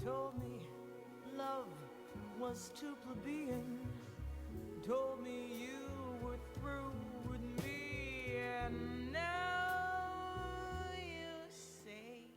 told me love was too plebeian, told me you were through with me, and now you say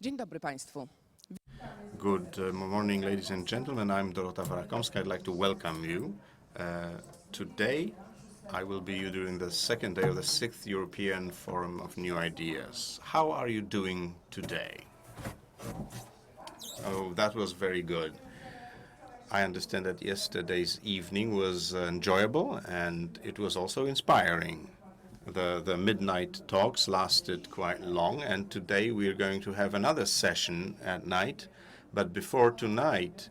Dzień dobry Państwu. Good morning, ladies and gentlemen. I'm Dorota Warakomska. I'd like to welcome you. Today, I will be you during the second day of the 6th European Forum of New Ideas. How are you doing today? Oh, that was very good. I understand that yesterday's evening was enjoyable and it was also inspiring. The midnight talks lasted quite long, and today we are going to have another session at night. But before tonight,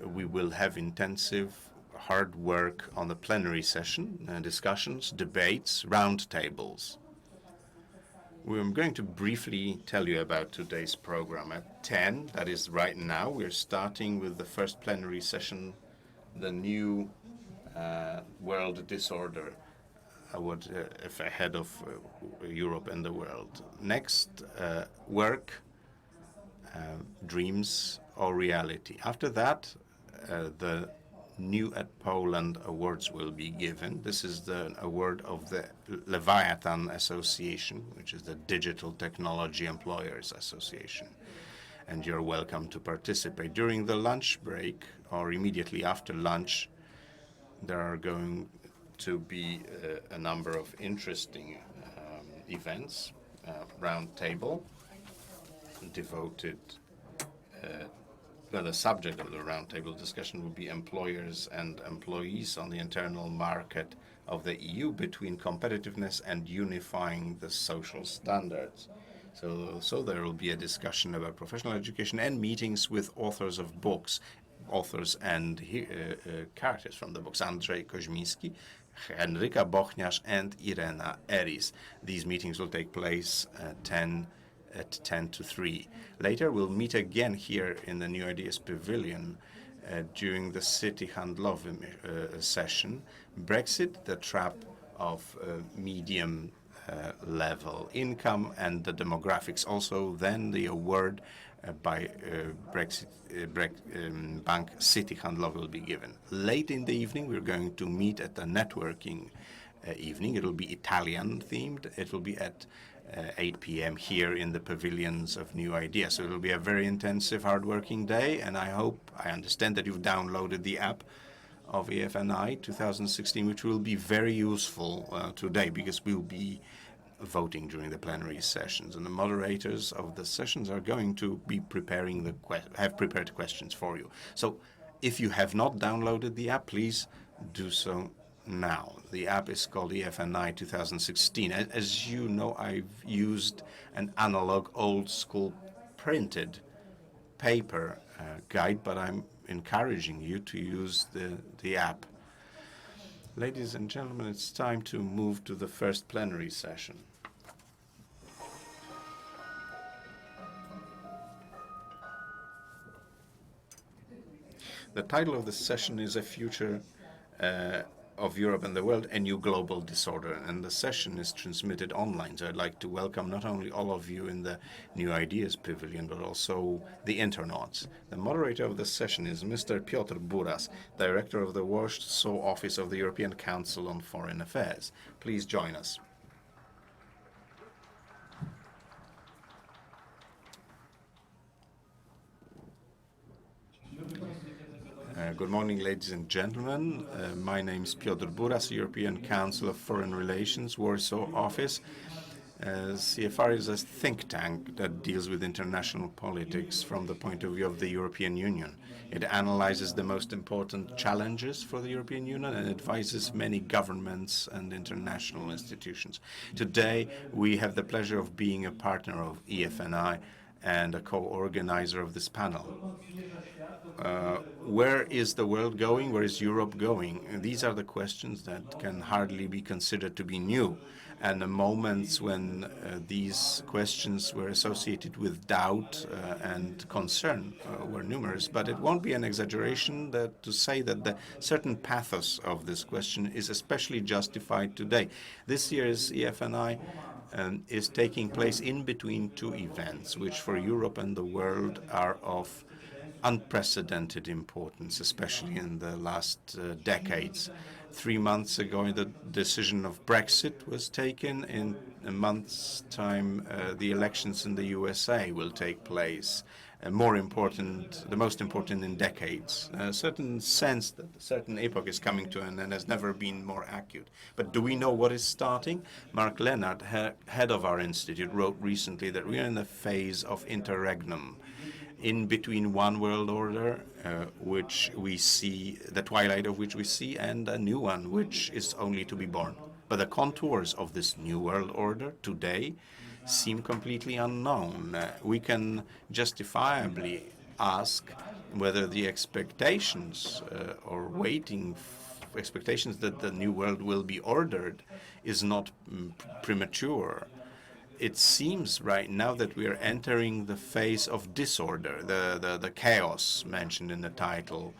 we will have intensive, hard work on the plenary session, discussions, debates, roundtables. We're going to briefly tell you about today's program. At 10, that is right now, we're starting with the first plenary session, the new world disorder. Ahead of Europe and the world. Next, work, dreams or reality. After that, the New at Poland Awards will be given. This is the award of the Leviathan Association, which is the Digital Technology Employers Association. And you're welcome to participate. During the lunch break or immediately after lunch, there are going to be a number of interesting events, round table devoted, the subject of the roundtable discussion will be employers and employees on the internal market of the EU between competitiveness and unifying the social standards. So there will be a discussion about professional education and meetings with authors of books, authors and characters from the books, Andrzej Koźmiński, Henryka Bochniarz, and Irena Eris. These meetings will take place at 10 to 3. Later, we'll meet again here in the New Ideas Pavilion during the City Handlowy session. Brexit, the trap of medium level income and the demographics. Also, then the award by Brexit Bank City Handlowy will be given. Late in the evening, we're going to meet at the networking evening. It will be Italian themed. It will be at 8 p.m. here in the pavilions of New Ideas. So it will be a very intensive, hard-working day, and I understand that you've downloaded the app of EFNI 2016, which will be very useful today because we'll be voting during the plenary sessions, and the moderators of the sessions are going to be have prepared questions for you. So if you have not downloaded the app, please do so now. The app is called EFNI 2016. As you know, I've used an analog, old-school printed paper guide, but I'm encouraging you to use the app. Ladies and gentlemen, it's time to move to the first plenary session. The title of this session is A Future of Europe and the World, a New Global Disorder, and the session is transmitted online. So I'd like to welcome not only all of you in the New Ideas Pavilion, but also the internauts. The moderator of the session is Mr. Piotr Buras, Director of the Warsaw Office of the European Council on Foreign Affairs. Please join us. Good morning, ladies and gentlemen. My name is Piotr Buras, European Council of Foreign Relations, Warsaw Office. CFR is a think tank that deals with international politics from the point of view of the European Union. It analyzes the most important challenges for the European Union and advises many governments and international institutions. Today, we have the pleasure of being a partner of EFNI and a co-organizer of this panel. Where is the world going? Where is Europe going? And these are the questions that can hardly be considered to be new. And the moments when these questions were associated with doubt and concern were numerous. But it won't be an exaggeration to say that the certain pathos of this question is especially justified today. This year's EFNI is taking place in between two events, which for Europe and the world are of unprecedented importance, especially in the last decades. 3 months ago, the decision of Brexit was taken. In a month's time, the elections in the USA will take place. More important, the most important in decades. A certain sense that a certain epoch is coming to an end has never been more acute. But do we know what is starting? Mark Leonard, head of our institute, wrote recently that we are in a phase of interregnum, in between one world order, which we see, the twilight of which we see, and a new one, which is only to be born. But the contours of this new world order today seem completely unknown. We can justifiably ask whether the expectations or waiting expectations that the new world will be ordered is not premature. It seems right now that we are entering the phase of disorder, the chaos mentioned in the title,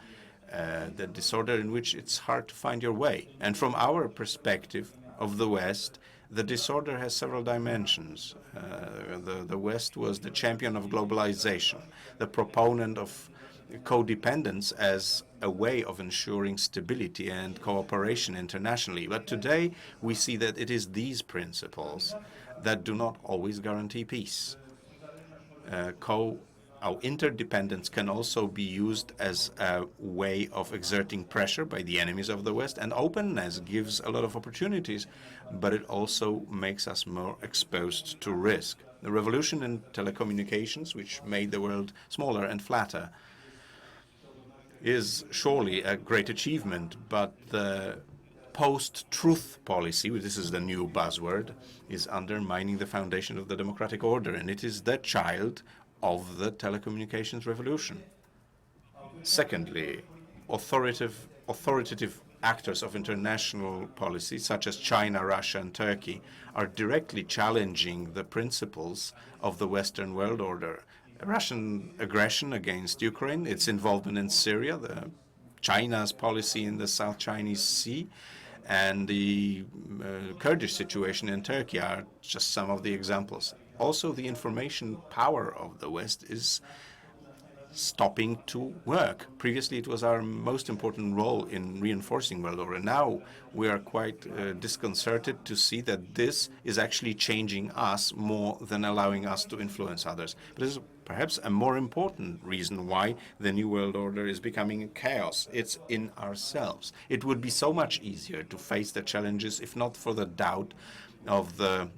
the disorder in which it's hard to find your way. And from our perspective of the West, the disorder has several dimensions. The West was the champion of globalization, the proponent of codependence as a way of ensuring stability and cooperation internationally. But today we see that it is these principles that do not always guarantee peace. Our interdependence can also be used as a way of exerting pressure by the enemies of the West, and openness gives a lot of opportunities, but it also makes us more exposed to risk. The revolution in telecommunications, which made the world smaller and flatter, is surely a great achievement, but the post-truth policy, this is the new buzzword, is undermining the foundation of the democratic order, and it is the child of the telecommunications revolution. Secondly, authoritative actors of international policy, such as China, Russia, and Turkey, are directly challenging the principles of the Western world order. Russian aggression against Ukraine, its involvement in Syria, China's policy in the South Chinese Sea, and the Kurdish situation in Turkey are just some of the examples. Also, the information power of the West is stopping to work. Previously, it was our most important role in reinforcing world order. Now, we are quite disconcerted to see that this is actually changing us more than allowing us to influence others. But this is perhaps a more important reason why the New World Order is becoming chaos. It's in ourselves. It would be so much easier to face the challenges if not for the doubt of the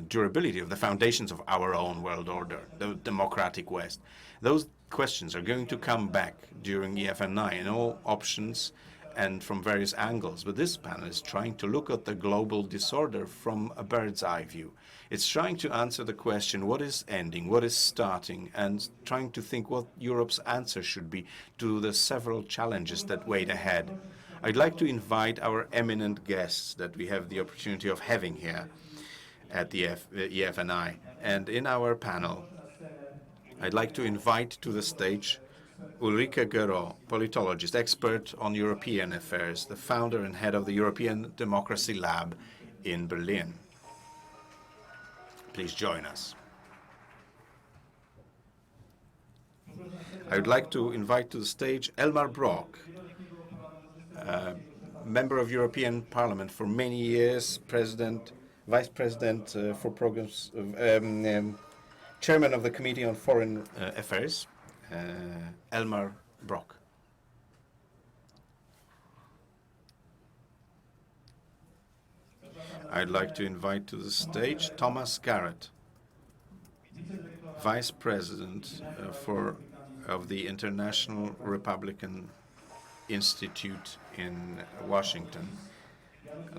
durability of the foundations of our own world order, the democratic West. Those questions are going to come back during EFNI in all options and from various angles. But this panel is trying to look at the global disorder from a bird's eye view. It's trying to answer the question, what is ending, what is starting, and trying to think what Europe's answer should be to the several challenges that wait ahead. I'd like to invite our eminent guests that we have the opportunity of having here at the EFNI. And in our panel, I'd like to invite to the stage Ulrike Guerreau, politologist, expert on European affairs, the founder and head of the European Democracy Lab in Berlin. Please join us. I would like to invite to the stage Elmar Brok, member of European Parliament for many years, Vice President for Programs, Chairman of the Committee on Foreign Affairs, Elmar Brok. I'd like to invite to the stage Thomas Garrett, Vice President of the International Republican Institute in Washington.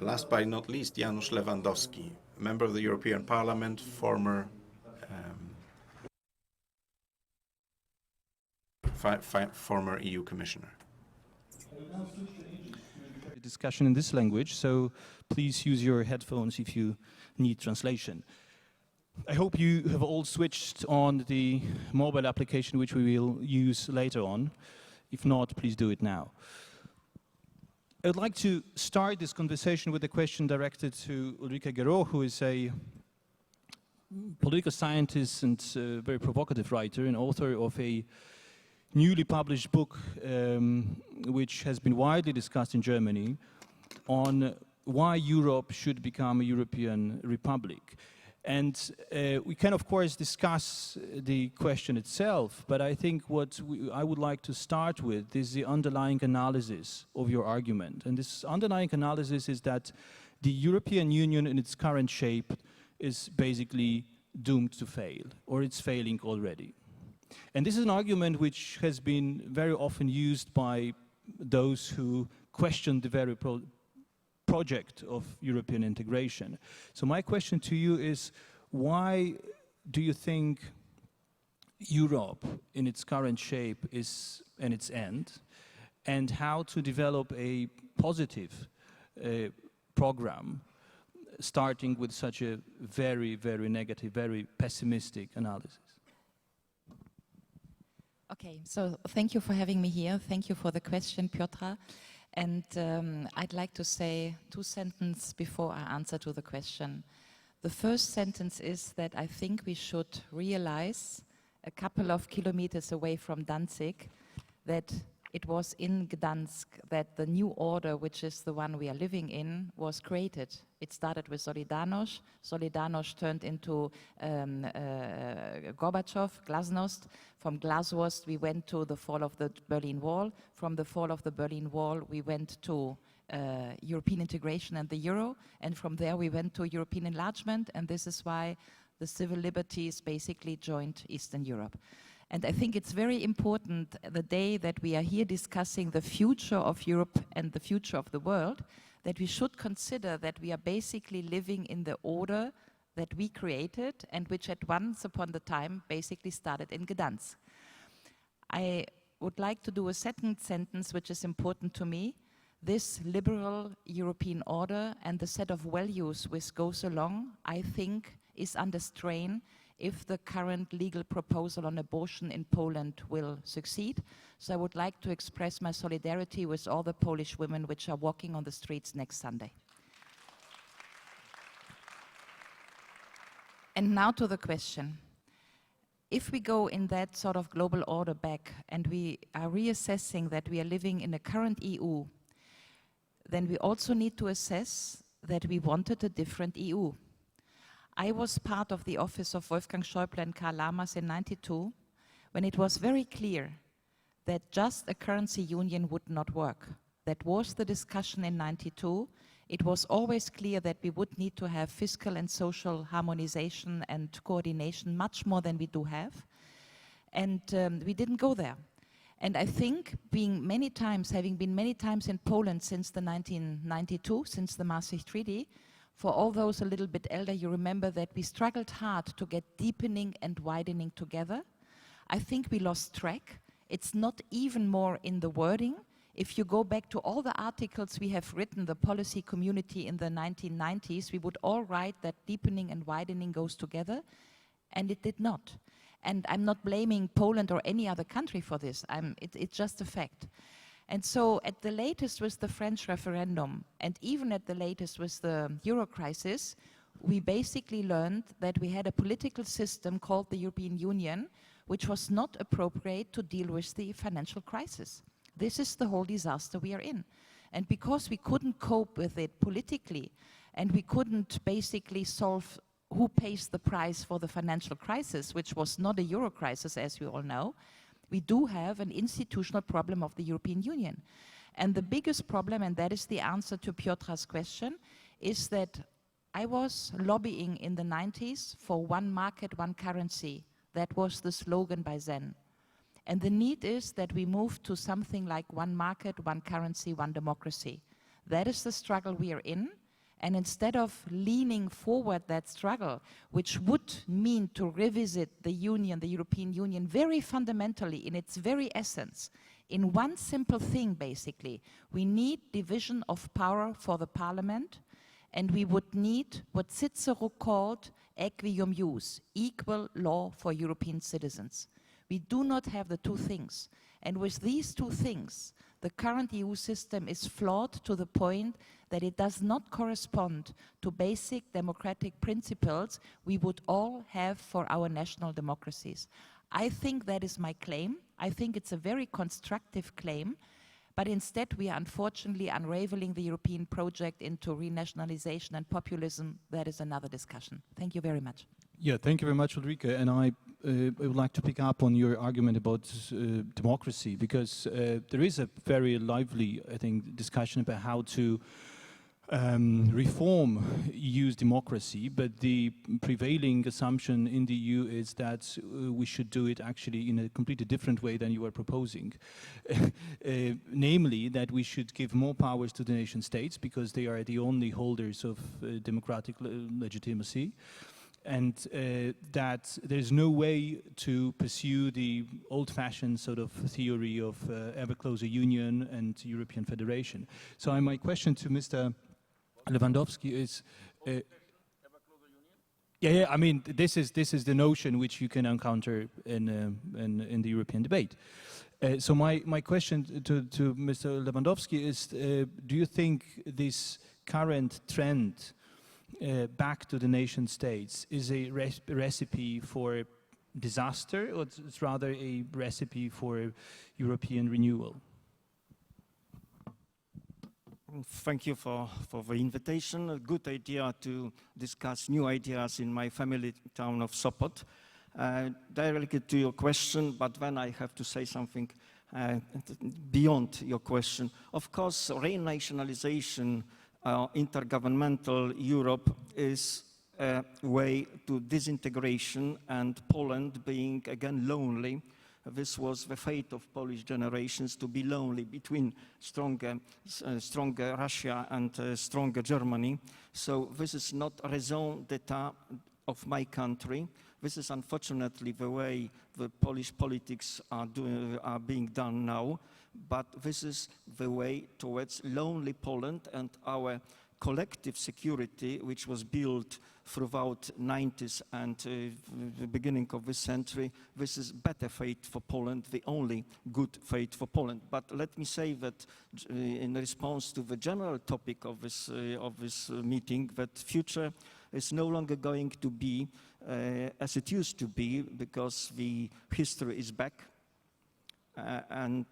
Last but not least, Janusz Lewandowski, member of the European Parliament, former former EU commissioner. The discussion in this language, so please use your headphones if you need translation. I hope you have all switched on the mobile application which we will use later on. If not, please do it now. I would like to start this conversation with a question directed to Ulrike Gero, who is a political scientist and very provocative writer and author of a newly published book which has been widely discussed in Germany on why Europe should become a European republic. And we can, of course, discuss the question itself, but I think what I would like to start with is the underlying analysis of your argument. And this underlying analysis is that the European Union in its current shape is basically doomed to fail, or it's failing already. And this is an argument which has been very often used by those who question the very project of European integration. So my question to you is, why do you think Europe in its current shape is at its end, and how to develop a positive program starting with such a very, very negative, very pessimistic analysis? Okay, so thank you for having me here. Thank you for the question, Piotr. And I'd like to say two sentences before I answer to the question. The first sentence is that I think we should realize a couple of kilometers away from Danzig that it was in Gdansk that the new order, which is the one we are living in, was created. It started with Solidarność. Solidarność turned into Gorbachev, Glasnost. From Glasnost, we went to the fall of the Berlin Wall. From the fall of the Berlin Wall, we went to European integration and the euro. And from there, we went to European enlargement. And this is why the civil liberties basically joined Eastern Europe. And I think it's very important the day that we are here discussing the future of Europe and the future of the world, that we should consider that we are basically living in the order that we created and which at once upon the time basically started in Gdansk. I would like to do a second sentence which is important to me. This liberal European order and the set of values which goes along, I think, is under strain if the current legal proposal on abortion in Poland will succeed. So I would like to express my solidarity with all the Polish women which are walking on the streets next Sunday. And now to the question. If we go in that sort of global order back and we are reassessing that we are living in a current EU, then we also need to assess that we wanted a different EU. I was part of the office of Wolfgang Schäuble and Karl Lammers in '92 when it was very clear that just a currency union would not work. That was the discussion in '92. It was always clear that we would need to have fiscal and social harmonization and coordination much more than we do have. And we didn't go there. And I think having been many times in Poland since the 1992, since the Maastricht Treaty, for all those a little bit elder, you remember that we struggled hard to get deepening and widening together. I think we lost track. It's not even more in the wording. If you go back to all the articles we have written, the policy community in the 1990s, we would all write that deepening and widening goes together, and it did not. And I'm not blaming Poland or any other country for this. It's just a fact. And so at the latest with the French referendum, and even at the latest with the Euro crisis, we basically learned that we had a political system called the European Union, which was not appropriate to deal with the financial crisis. This is the whole disaster we are in. And because we couldn't cope with it politically, and we couldn't basically solve who pays the price for the financial crisis, which was not a Euro crisis, as we all know, we do have an institutional problem of the European Union. And the biggest problem, and that is the answer to Piotr's question, is that I was lobbying in the 90s for one market, one currency. That was the slogan by then. And the need is that we move to something like one market, one currency, one democracy. That is the struggle we are in. And instead of leaning forward that struggle, which would mean to revisit the Union, the European Union, very fundamentally in its very essence, in one simple thing basically, we need division of power for the parliament, and we would need what Cicero called equium ius, equal law for European citizens. We do not have the two things. And with these two things, the current EU system is flawed to the point that it does not correspond to basic democratic principles we would all have for our national democracies. I think that is my claim. I think it's a very constructive claim, but instead we are unfortunately unraveling the European project into renationalization and populism. That is another discussion. Thank you very much. Yeah, thank you very much, Ulrike. And I would like to pick up on your argument about democracy, because there is a very lively, I think, discussion about how to reform EU's democracy, but the prevailing assumption in the EU is that we should do it actually in a completely different way than you are proposing. Namely, that we should give more powers to the nation states because they are the only holders of democratic legitimacy, and that there's no way to pursue the old-fashioned sort of theory of ever closer union and European federation. So my question to Mr. Lewandowski is, I mean, this is the notion which you can encounter in the European debate. So my question to Mr. Lewandowski is, do you think this current trend back to the nation states is a recipe for disaster, or it's rather a recipe for European renewal? Thank you for the invitation. A good idea to discuss new ideas in my family town of Sopot. Directly to your question, but then I have to say something beyond your question. Of course, renationalization, intergovernmental Europe is a way to disintegration, and Poland being again lonely. This was the fate of Polish generations, to be lonely between stronger Russia and stronger Germany. So this is not raison d'etat of my country. This is unfortunately the way the Polish politics are being done now. But this is the way towards lonely Poland, and our collective security, which was built throughout 90s and the beginning of this century, this is better fate for Poland, the only good fate for Poland. But let me say that in response to the general topic of this meeting, that future is no longer going to be as it used to be, because the history is back and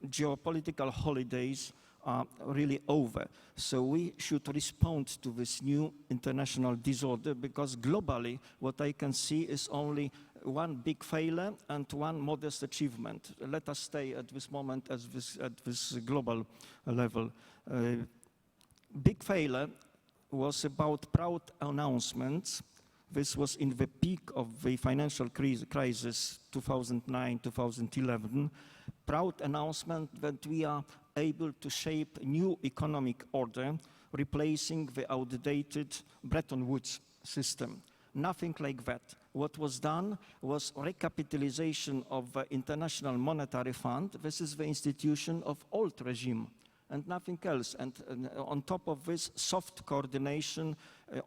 geopolitical holidays are really over. So we should respond to this new international disorder, because globally what I can see is only one big failure and one modest achievement. Let us stay at this moment at this global level. Big failure was about proud announcements. This was in the peak of the financial crisis, 2009, 2011. Proud announcement that we are able to shape a new economic order, replacing the outdated Bretton Woods system. Nothing like that. What was done was recapitalization of the International Monetary Fund. This is the institution of old regime and nothing else. And on top of this, soft coordination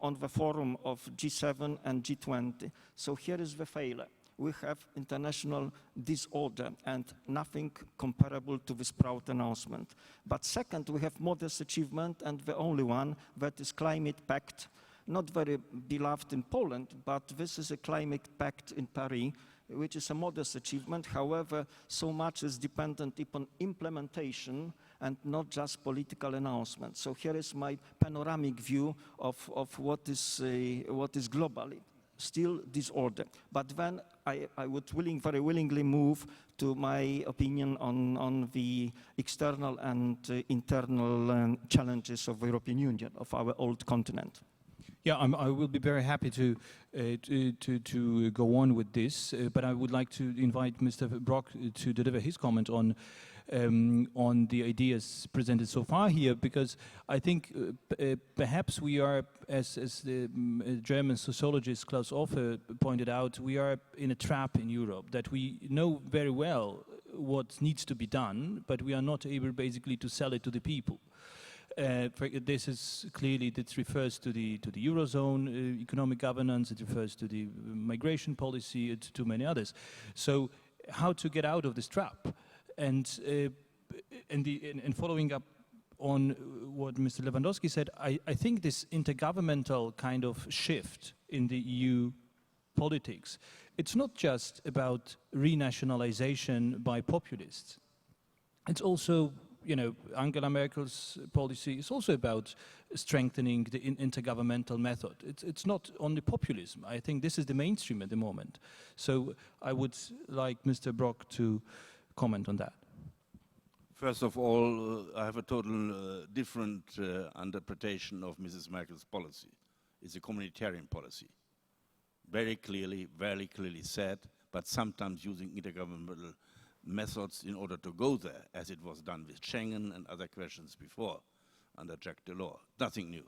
on the forum of G7 and G20. So here is the failure. We have international disorder and nothing comparable to this proud announcement. But second, we have modest achievement, and the only one, that is climate pact. Not very beloved in Poland, but this is a climate pact in Paris, which is a modest achievement. However, so much is dependent upon implementation and not just political announcement. So here is my panoramic view of what is globally. Still disorder. But then I would very willingly move to my opinion on the external and internal challenges of the European Union, of our old continent. Yeah, I will be very happy to go on with this, but I would like to invite Mr. Brock to deliver his comment on on the ideas presented so far here, because I think perhaps we are, as the German sociologist Klaus Offe pointed out, we are in a trap in Europe, that we know very well what needs to be done, but we are not able basically to sell it to the people. This is clearly, this refers to the Eurozone economic governance, it refers to the migration policy, to many others. So how to get out of this trap? And following up on what Mr. Lewandowski said, I think this intergovernmental kind of shift in the EU politics, it's not just about renationalization by populists. It's also, you know, Angela Merkel's policy is also about strengthening the intergovernmental method. It's not only populism. I think this is the mainstream at the moment. So I would like Mr. Brok to comment on that. First of all, I have a total different interpretation of Mrs. Merkel's policy. It's a communitarian policy. Very clearly said, but sometimes using intergovernmental methods in order to go there, as it was done with Schengen and other questions before, under Jacques Delors. Nothing new.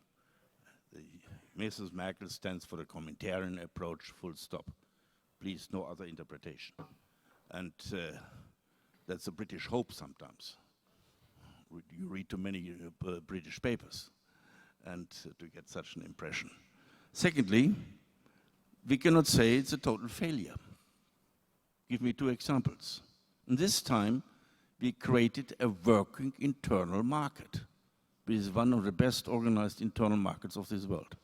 Mrs. Merkel stands for the communitarian approach, full stop. Please, no other interpretation. And that's a British hope sometimes. You read too many British papers and to get such an impression. Secondly, we cannot say it's a total failure. Give me 2 examples. And this time, we created a working internal market, which is one of the best organized internal markets of this world.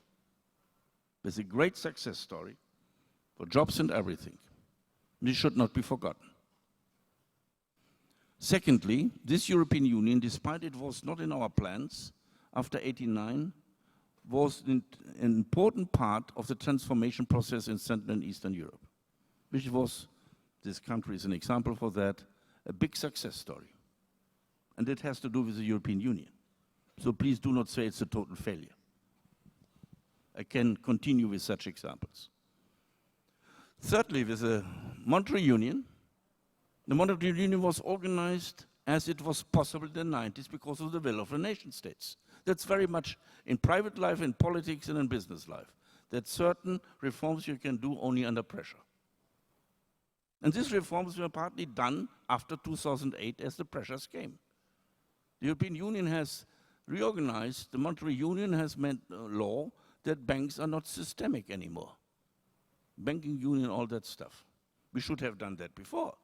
It's a great success story for jobs and everything. This should not be forgotten. Secondly, this European Union, despite it was not in our plans after '89, was an important part of the transformation process in Central and Eastern Europe, which was, this country is an example for that, a big success story. And it has to do with the European Union. So please do not say it's a total failure. I can continue with such examples. Thirdly, with the Monetary Union, the Monetary Union was organized as it was possible in the 90s because of the will of the nation states. That's very much in private life, in politics, and in business life, that certain reforms you can do only under pressure. And these reforms were partly done after 2008 as the pressures came. The European Union has reorganized, the Monetary Union has meant law that banks are not systemic anymore. Banking union, all that stuff. We should have done that before.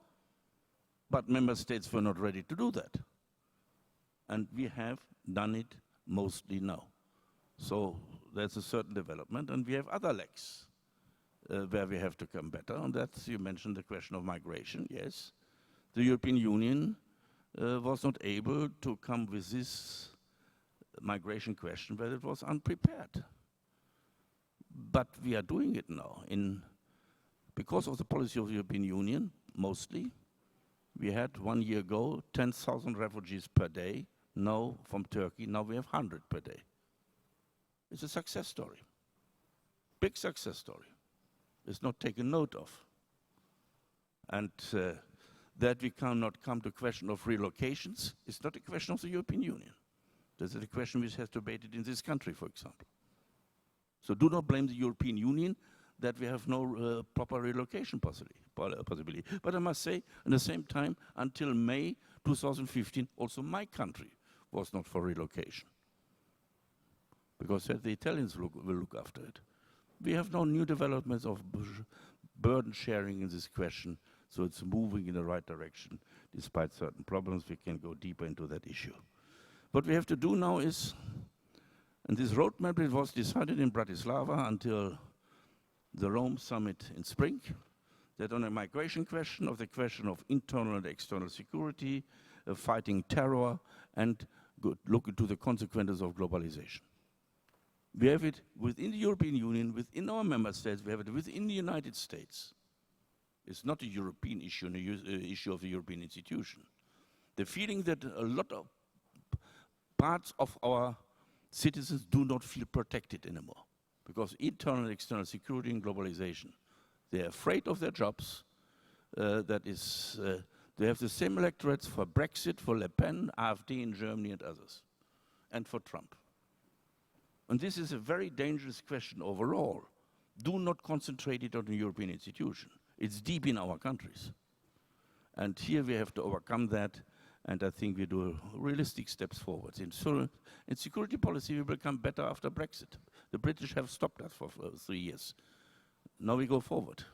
But member states were not ready to do that. And we have done it mostly now. So there's a certain development, and we have other legs where we have to come better. And that's, you mentioned the question of migration, yes. The European Union was not able to come with this migration question where it was unprepared. But we are doing it now. Because of the policy of the European Union, mostly, we had 1 year ago 10,000 refugees per day. Now, from Turkey, now we have 100 per day. It's a success story. Big success story. It's not taken note of. And that we cannot come to question of relocations is not a question of the European Union. This is a question which has to be debated in this country, for example. So do not blame the European Union that we have no proper relocation possibility. But I must say, at the same time, until May 2015, also my country was not for relocation, because the Italians will look after it. We have no new developments of burden sharing in this question, so it's moving in the right direction. Despite certain problems, we can go deeper into that issue. What we have to do now is, and this roadmap, it was decided in Bratislava until the Rome summit in spring, that on a migration question, of the question of internal and external security, fighting terror, and look into the consequences of globalization. We have it within the European Union, within our member states, we have it within the United States. It's not a European issue, an issue of the European institution. The feeling that a lot of parts of our citizens do not feel protected anymore, because internal and external security and globalization, they're afraid of their jobs. That is They have the same electorates for Brexit, for Le Pen, AfD in Germany and others, and for Trump. And this is a very dangerous question overall. Do not concentrate it on a European institution. It's deep in our countries. And here we have to overcome that, and I think we do realistic steps forward. In security policy, we will become better after Brexit. The British have stopped us for 3 years. Now we go forward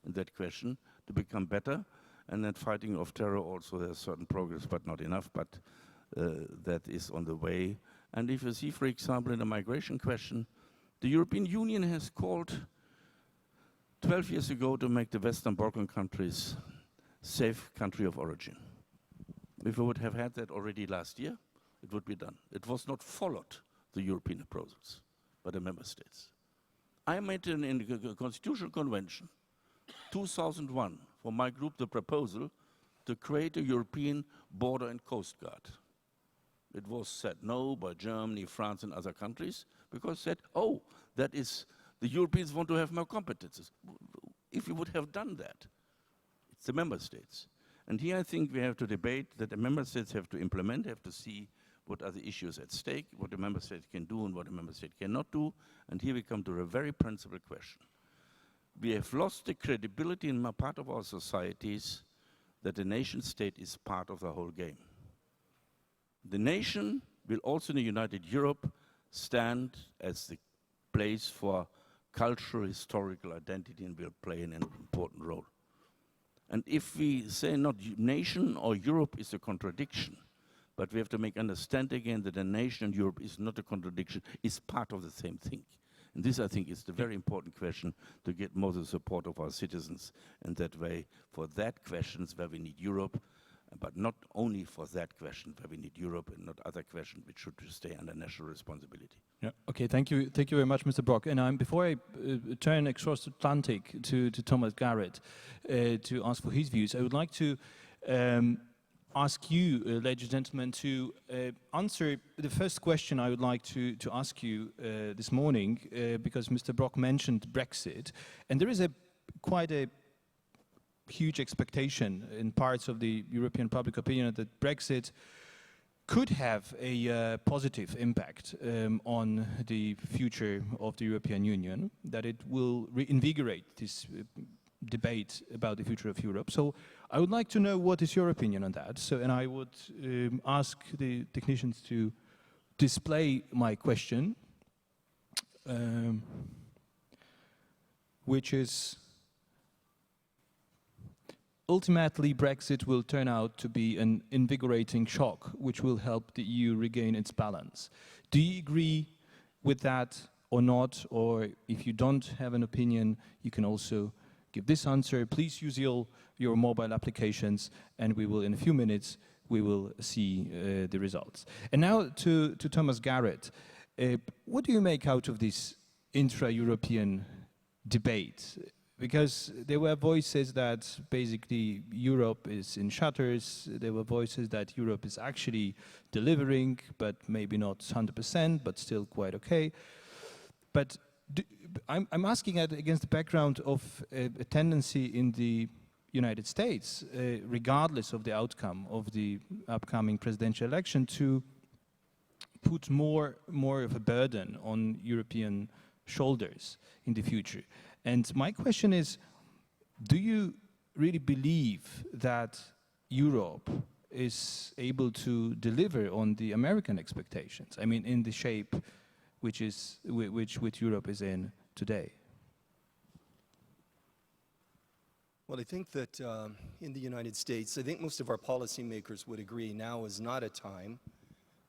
in that question to become better, and then fighting of terror also there's certain progress, but not enough, but that is on the way. And if you see, for example, in the migration question, the European Union has called 12 years ago to make the Western Balkan countries safe country of origin. If we would have had that already last year, it would be done. It was not followed, the European approaches, by the member states. I made in the Constitutional Convention, 2001, for my group, the proposal to create a European border and coast guard. It was said no by Germany, France, and other countries, because said, oh, that is, the Europeans want to have more competences. If you would have done that, it's the member states. And here I think we have to debate that the member states have to implement, have to see what are the issues at stake, what the member state can do and what the member state cannot do. And here we come to a very principal question. We have lost the credibility in part of our societies that the nation state is part of the whole game. The nation will also in the United Europe stand as the place for cultural, historical identity and will play an important role. And if we say not nation or Europe is a contradiction, but we have to make understand again that a nation and Europe is not a contradiction, is part of the same thing. And this, I think, is the very important question to get more the support of our citizens in that way for that questions where we need Europe, but not only for that question where we need Europe and not other questions which should stay under national responsibility. Yeah. Okay. Thank you very much, Mr. Brock. And before I turn across the Atlantic to Thomas Garrett to ask for his views, I would like to ask you, ladies and gentlemen, to answer the first question I would like to ask you this morning, because Mr. Brock mentioned Brexit, and there is quite a huge expectation in parts of the European public opinion that Brexit could have a positive impact on the future of the European Union, that it will reinvigorate this debate about the future of Europe. So I would like to know what is your opinion on that. So, and I would ask the technicians to display my question, which is, ultimately Brexit will turn out to be an invigorating shock which will help the EU regain its balance. Do you agree with that or not? Or if you don't have an opinion, you can also give this answer. Please use your mobile applications, and we will, in a few minutes, we will see the results. And now to Thomas Garrett. What do you make out of this intra-European debate? Because there were voices that basically Europe is in shutters. There were voices that Europe is actually delivering, but maybe not 100%, but still quite okay. But I'm asking that against the background of a tendency in the United States, regardless of the outcome of the upcoming presidential election, to put more of a burden on European shoulders in the future. And my question is, do you really believe that Europe is able to deliver on the American expectations? I mean, in the shape which Europe is in today? Well, I think that in the United States, I think most of our policymakers would agree now is not a time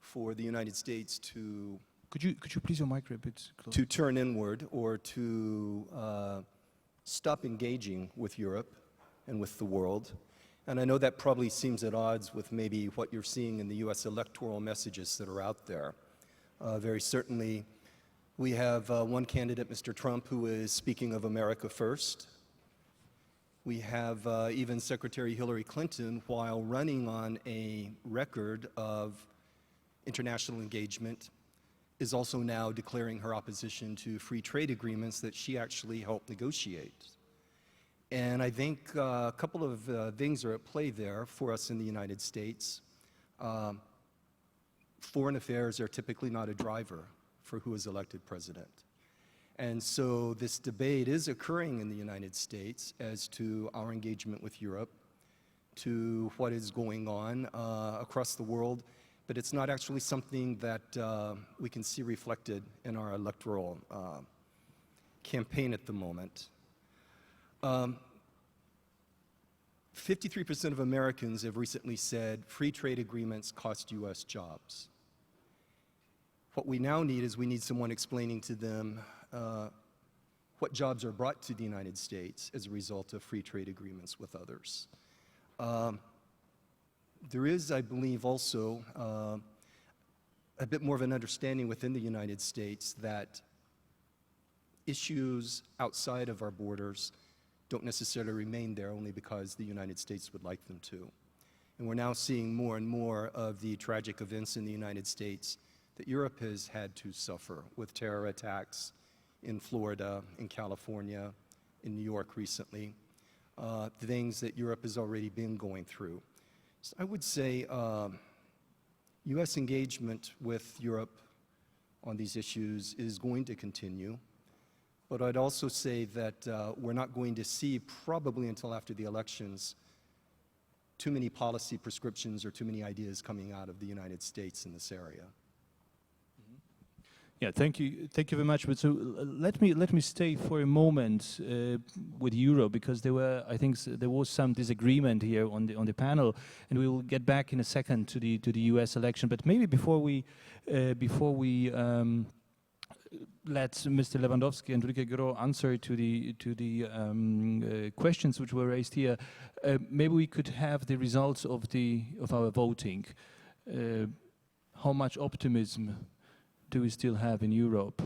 for the United States to Could you please your mic a bit closer? to turn inward or to stop engaging with Europe and with the world. And I know that probably seems at odds with maybe what you're seeing in the US electoral messages that are out there. Very certainly, we have one candidate, Mr. Trump, who is speaking of America first. We have even Secretary Hillary Clinton, while running on a record of international engagement, is also now declaring her opposition to free trade agreements that she actually helped negotiate. And I think a couple of things are at play there for us in the United States. Foreign affairs are typically not a driver for who is elected president. And so this debate is occurring in the United States as to our engagement with Europe, to what is going on across the world, but it's not actually something that we can see reflected in our electoral campaign at the moment. 53% of Americans have recently said free trade agreements cost US jobs. What we now need is we need someone explaining to them what jobs are brought to the United States as a result of free trade agreements with others. There is, I believe, also a bit more of an understanding within the United States that issues outside of our borders don't necessarily remain there only because the United States would like them to. And we're now seeing more and more of the tragic events in the United States that Europe has had to suffer with terror attacks in Florida, in California, in New York recently, things that Europe has already been going through. So I would say US engagement with Europe on these issues is going to continue. But I'd also say that we're not going to see, probably until after the elections, too many policy prescriptions or too many ideas coming out of the United States in this area. Yeah, thank you very much. But so let me stay for a moment with Europe, because I think there was some disagreement here on the panel, and we will get back in a second to the U.S. election. But maybe before we let Mr. Lewandowski and Ulrike Groh answer to the questions which were raised here, maybe we could have the results of our voting. How much optimism do we still have in Europe?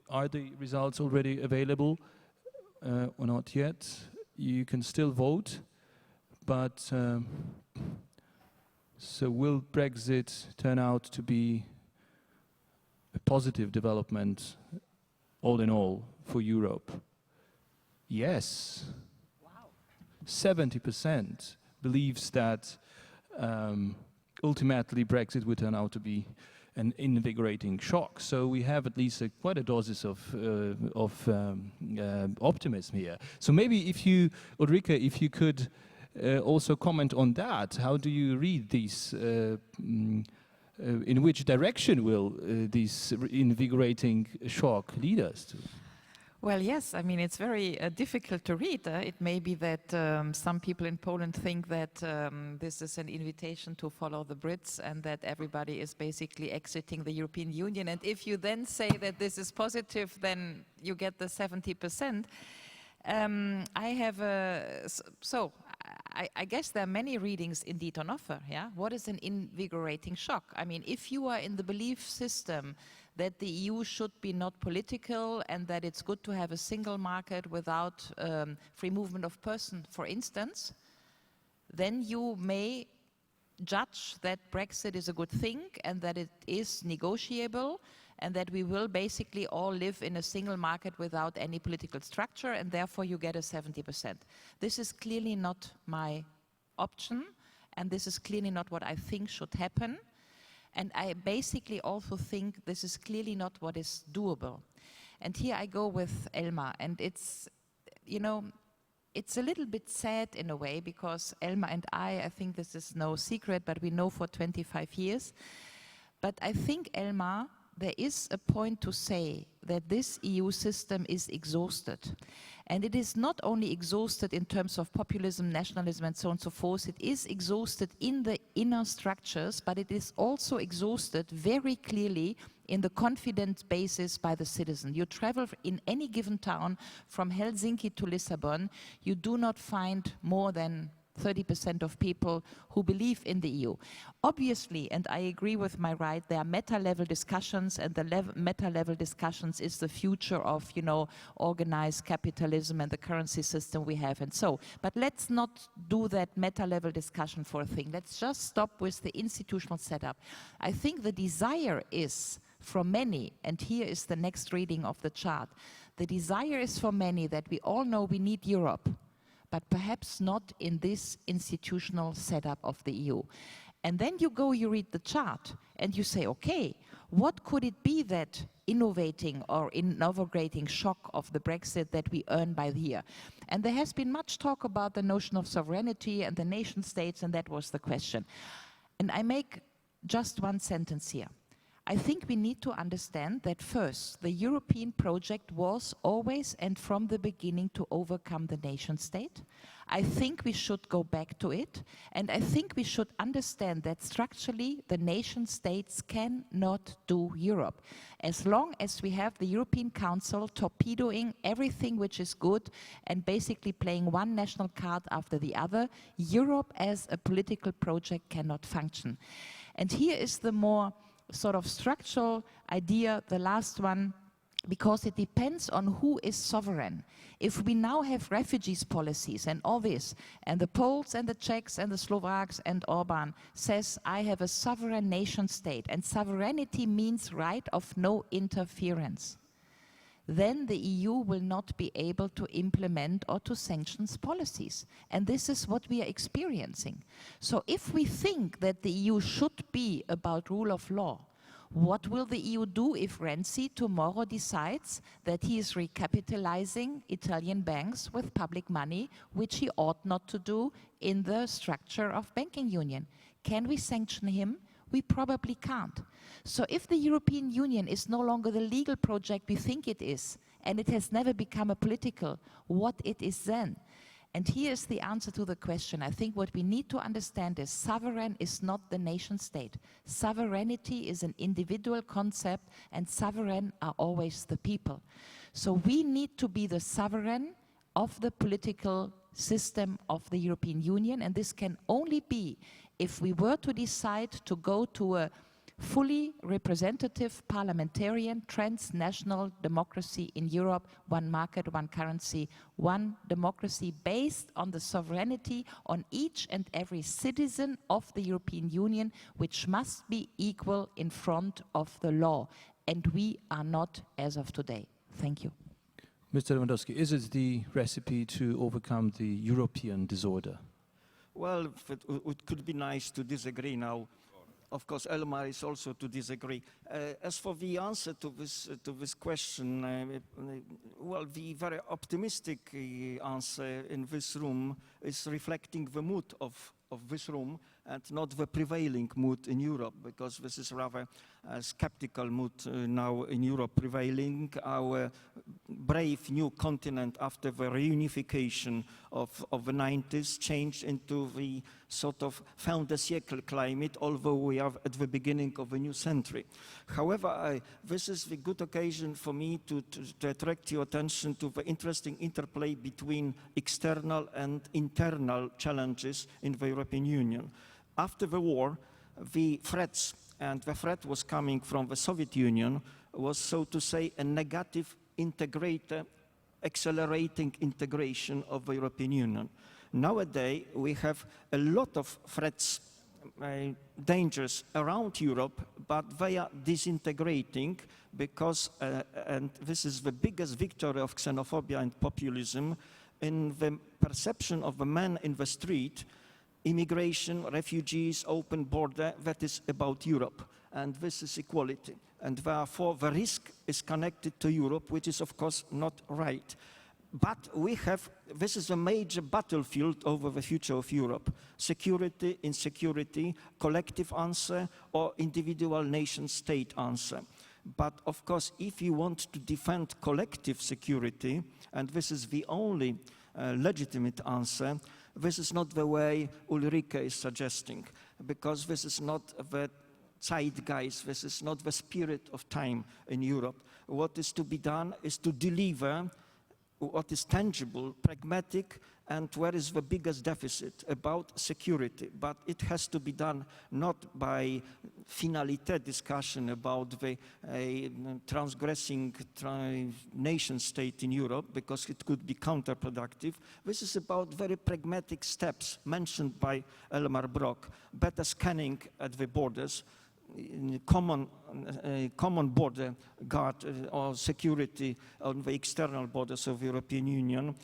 Are the results already available or not yet? You can still vote, but so will Brexit turn out to be a positive development all in all for Europe? Yes. Wow. 70% believes that ultimately Brexit will turn out to be an invigorating shock. So we have at least quite a dose of optimism here. So maybe Ulrike, if you could also comment on that. How do you read these? In which direction will this invigorating shock lead us to? Well, yes, I mean, it's very difficult to read. It may be that some people in Poland think that this is an invitation to follow the Brits and that everybody is basically exiting the European Union. And if you then say that this is positive, then you get the 70%. I guess there are many readings indeed on offer, yeah? What is an invigorating shock? I mean, if you are in the belief system that the EU should be not political and that it's good to have a single market without free movement of person, for instance, then you may judge that Brexit is a good thing and that it is negotiable and that we will basically all live in a single market without any political structure, and therefore you get a 70%. This is clearly not my option, and this is clearly not what I think should happen. And I basically also think this is clearly not what is doable. And here I go with Elmar, and it's, you know, it's a little bit sad in a way, because Elmar and I think this is no secret, but we know for 25 years. But I think, Elmar, there is a point to say that this EU system is exhausted. And it is not only exhausted in terms of populism, nationalism, and so on and so forth. It is exhausted in the inner structures, but it is also exhausted very clearly in the confidence basis by the citizen. You travel in any given town from Helsinki to Lisbon, you do not find more than 30% of people who believe in the EU. Obviously, and I agree with my right, there are meta-level discussions, and the meta-level discussions is the future of, you know, organized capitalism and the currency system we have and so. But let's not do that meta-level discussion for a thing. Let's just stop with the institutional setup. I think the desire is for many, and here is the next reading of the chart, the desire is for many that we all know we need Europe. but perhaps not in this institutional setup of the EU. And then you read the chart, and you say, okay, what could it be that innovating or inaugurating shock of the Brexit that we earn by here? And there has been much talk about the notion of sovereignty and the nation states, and that was the question. And I make just one sentence here. I think we need to understand that first, the European project was always and from the beginning to overcome the nation state. I think we should go back to it, and I think we should understand that structurally the nation states cannot do Europe. As long as we have the European Council torpedoing everything which is good and basically playing one national card after the other, Europe as a political project cannot function. And here is the more sort of structural idea, the last one, because it depends on who is sovereign. If we now have refugees policies and all this, and the Poles and the Czechs and the Slovaks and Orban says, I have a sovereign nation state, and sovereignty means right of no interference, then the EU will not be able to implement or to sanction policies. And this is what we are experiencing. So if we think that the EU should be about rule of law, what will the EU do if Renzi tomorrow decides that he is recapitalizing Italian banks with public money, which he ought not to do in the structure of banking union? Can we sanction him? We probably can't. So if the European Union is no longer the legal project we think it is, and it has never become a political, what it is then? And here's the answer to the question. I think what we need to understand is sovereign is not the nation state. Sovereignty is an individual concept, and sovereign are always the people. So we need to be the sovereign of the political system of the European Union, and this can only be if we were to decide to go to a fully representative parliamentarian transnational democracy in Europe, one market, one currency, one democracy based on the sovereignty on each and every citizen of the European Union, which must be equal in front of the law. And we are not as of today. Thank you. Mr. Lewandowski, is it the recipe to overcome the European disorder? Well, it could be nice to disagree now. Of course, Elmar is also to disagree. As for the answer to this question, well, the very optimistic answer in this room is reflecting the mood of this room and not the prevailing mood in Europe, because this is rather a skeptical mood now in Europe prevailing. Our brave new continent after the reunification of the 90s changed into the sort of fin de siècle climate, although we are at the beginning of a new century. However, this is the good occasion for me to attract your attention to the interesting interplay between external and internal challenges in the European Union. After the war, the threats, and the threat was coming from the Soviet Union, was, so to say, a negative integrator, accelerating integration of the European Union. Nowadays, we have a lot of threats, dangers around Europe, but they are disintegrating because, and this is the biggest victory of xenophobia and populism, in the perception of the man in the street, immigration, refugees, open border, that is about Europe. And this is equality. And therefore, the risk is connected to Europe, which is, of course, not right. But we have, this is a major battlefield over the future of Europe. Security, insecurity, collective answer, or individual nation-state answer. But of course, if you want to defend collective security, and this is the only legitimate answer, this is not the way Ulrike is suggesting, because this is not the zeitgeist, this is not the spirit of time in Europe. What is to be done is to deliver what is tangible, pragmatic, and where is the biggest deficit about security. But it has to be done not by finalité discussion about the transgressing nation state in Europe, because it could be counterproductive. This is about very pragmatic steps mentioned by Elmar Brok, better scanning at the borders, common border guard or security on the external borders of the European Union,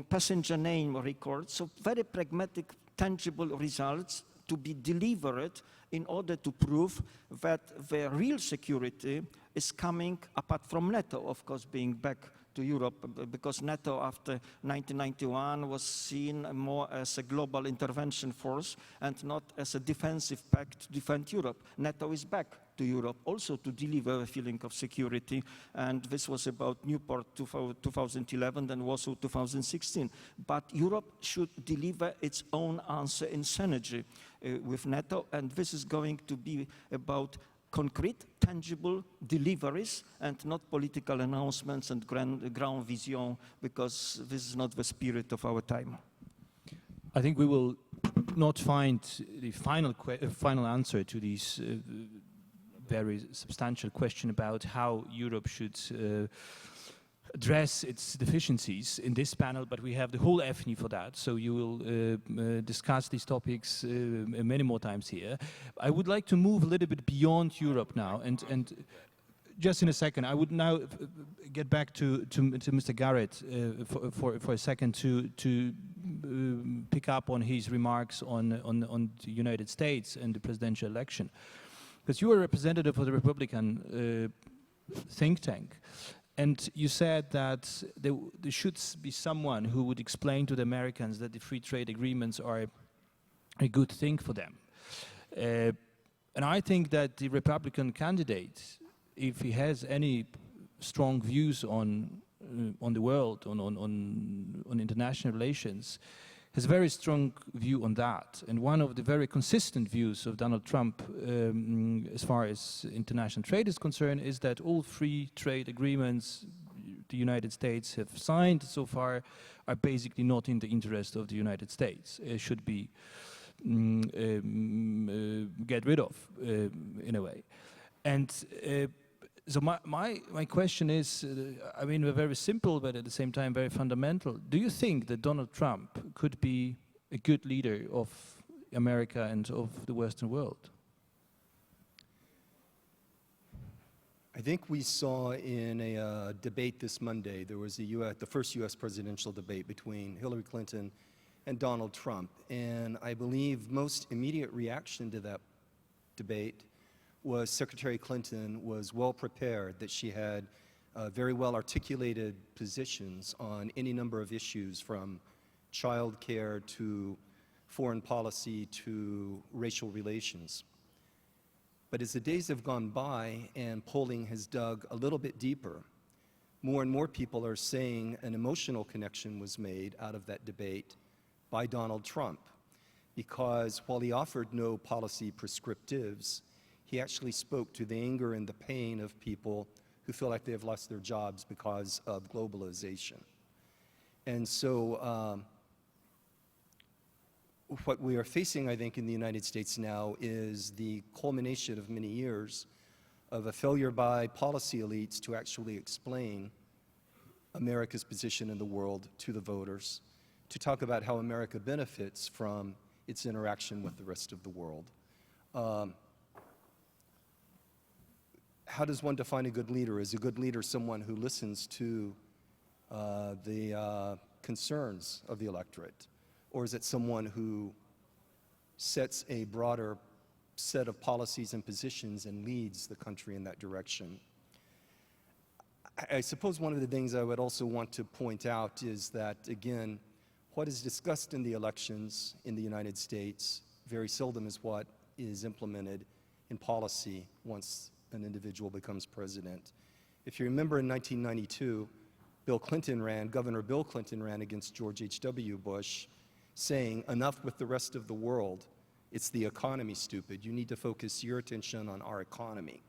passenger name records, so very pragmatic, tangible results to be delivered in order to prove that the real security is coming, apart from NATO, of course, being back to Europe, because NATO after 1991 was seen more as a global intervention force and not as a defensive pact to defend Europe. NATO is back to Europe also to deliver a feeling of security, and this was about Newport 2011 and Warsaw 2016. But Europe should deliver its own answer in synergy with NATO, and this is going to be about concrete, tangible deliveries and not political announcements and grand vision, because this is not the spirit of our time. I think we will not find the final answer to these very substantial question about how Europe should address its deficiencies in this panel, but we have the whole EFNI for that, so you will discuss these topics many more times here. I would like to move a little bit beyond Europe now, and just in a second, I would now get back to Mr. Garrett for a second to pick up on his remarks on the United States and the presidential election. Because you are a representative of the Republican think tank, and you said that there should be someone who would explain to the Americans that the free trade agreements are a good thing for them. And I think that the Republican candidate, if he has any strong views on the world, on international relations, has a very strong view on that. And one of the very consistent views of Donald Trump as far as international trade is concerned is that all free trade agreements the United States have signed so far are basically not in the interest of the United States. Should be get rid of in a way. And so my question is, I mean, we're very simple, but at the same time very fundamental. Do you think that Donald Trump could be a good leader of America and of the Western world? I think we saw in a debate this Monday, there was the first U.S. presidential debate between Hillary Clinton and Donald Trump. And I believe most immediate reaction to that debate was Secretary Clinton was well prepared, that she had very well articulated positions on any number of issues, from child care to foreign policy to racial relations. But as the days have gone by and polling has dug a little bit deeper, more and more people are saying an emotional connection was made out of that debate by Donald Trump, because while he offered no policy prescriptives, he actually spoke to the anger and the pain of people who feel like they have lost their jobs because of globalization. And so what we are facing, I think, in the United States now is the culmination of many years of a failure by policy elites to actually explain America's position in the world to the voters, to talk about how America benefits from its interaction with the rest of the world. How does one define a good leader? Is a good leader someone who listens to the concerns of the electorate? Or is it someone who sets a broader set of policies and positions and leads the country in that direction? I suppose one of the things I would also want to point out is that, again, what is discussed in the elections in the United States very seldom is what is implemented in policy once an individual becomes president. If you remember, in 1992, Governor Bill Clinton ran against George H.W. Bush, saying, enough with the rest of the world, it's the economy, stupid. You need to focus your attention on our economy.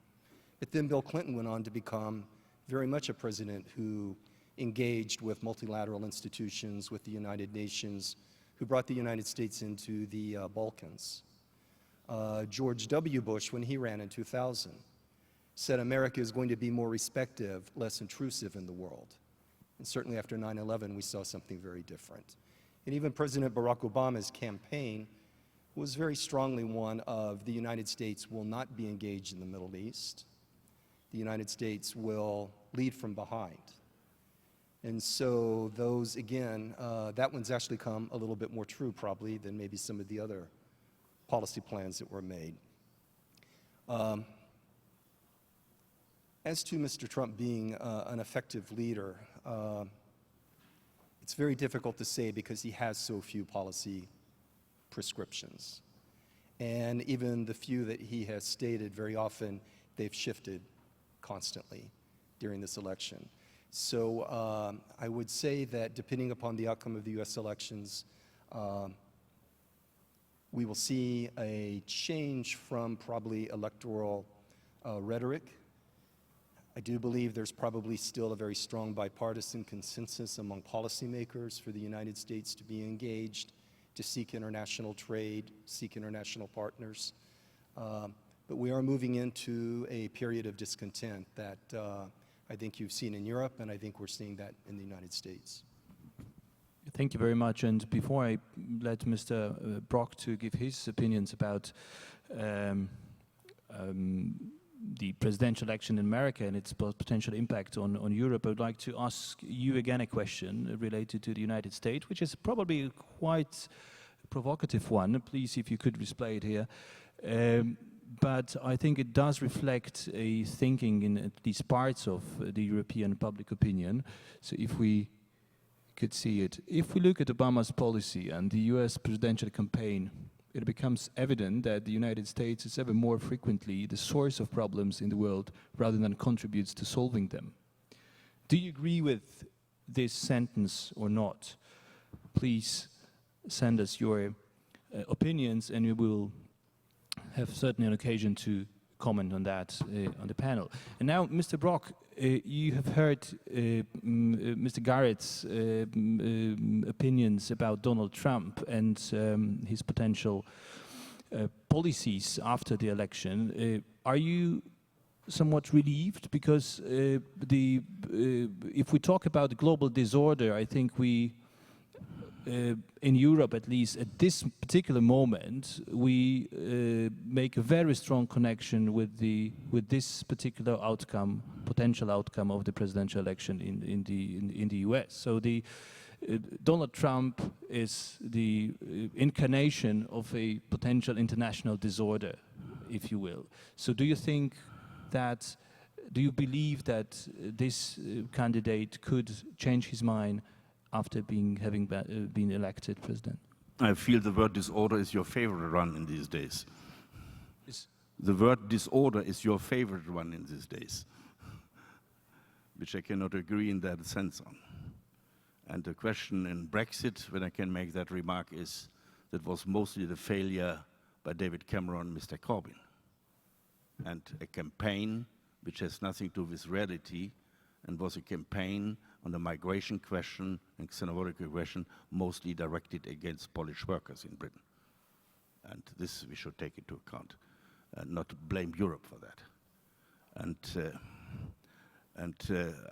But then Bill Clinton went on to become very much a president who engaged with multilateral institutions, with the United Nations, who brought the United States into the Balkans. George W. Bush, when he ran in 2000, said America is going to be more respective, less intrusive in the world. And certainly after 9/11, we saw something very different. And even President Barack Obama's campaign was very strongly one of the United States will not be engaged in the Middle East. The United States will lead from behind. And so those, again, that one's actually come a little bit more true probably than maybe some of the other policy plans that were made. As to Mr. Trump being an effective leader, it's very difficult to say because he has so few policy prescriptions. And even the few that he has stated, very often they've shifted constantly during this election. So I would say that depending upon the outcome of the US elections, we will see a change from probably electoral rhetoric. I do believe there's probably still a very strong bipartisan consensus among policymakers for the United States to be engaged, to seek international trade, seek international partners. But we are moving into a period of discontent that I think you've seen in Europe, and I think we're seeing that in the United States. Thank you very much. And before I let Mr. Brock to give his opinions about the presidential election in America and its potential impact on Europe, I would like to ask you again a question related to the United States, which is probably a quite provocative one. Please, if you could display it here. But I think it does reflect a thinking in at least parts of the European public opinion. So if we could see it. If we look at Obama's policy and the US presidential campaign, it becomes evident that the United States is ever more frequently the source of problems in the world rather than contributes to solving them. Do you agree with this sentence or not? Please send us your opinions and we will have certainly an occasion to comment on that on the panel. And now, Mr. Brock, you have heard Mr. Garrett's opinions about Donald Trump and his potential policies after the election. Are you somewhat relieved? Because if we talk about global disorder, I think we in Europe, at least at this particular moment, we make a very strong connection with this particular outcome, potential outcome of the presidential election in the US. So Donald Trump is the incarnation of a potential international disorder, if you will. So do you believe that this candidate could change his mind after having been elected president? I feel the word disorder is your favorite one in these days. The word disorder is your favorite one in these days, which I cannot agree in that sense on. And the question in Brexit, when I can make that remark, is that was mostly the failure by David Cameron, Mr. Corbyn, and a campaign which has nothing to do with reality, and was a campaign on the migration question and xenophobic question, mostly directed against Polish workers in Britain. And this we should take into account, and not blame Europe for that. And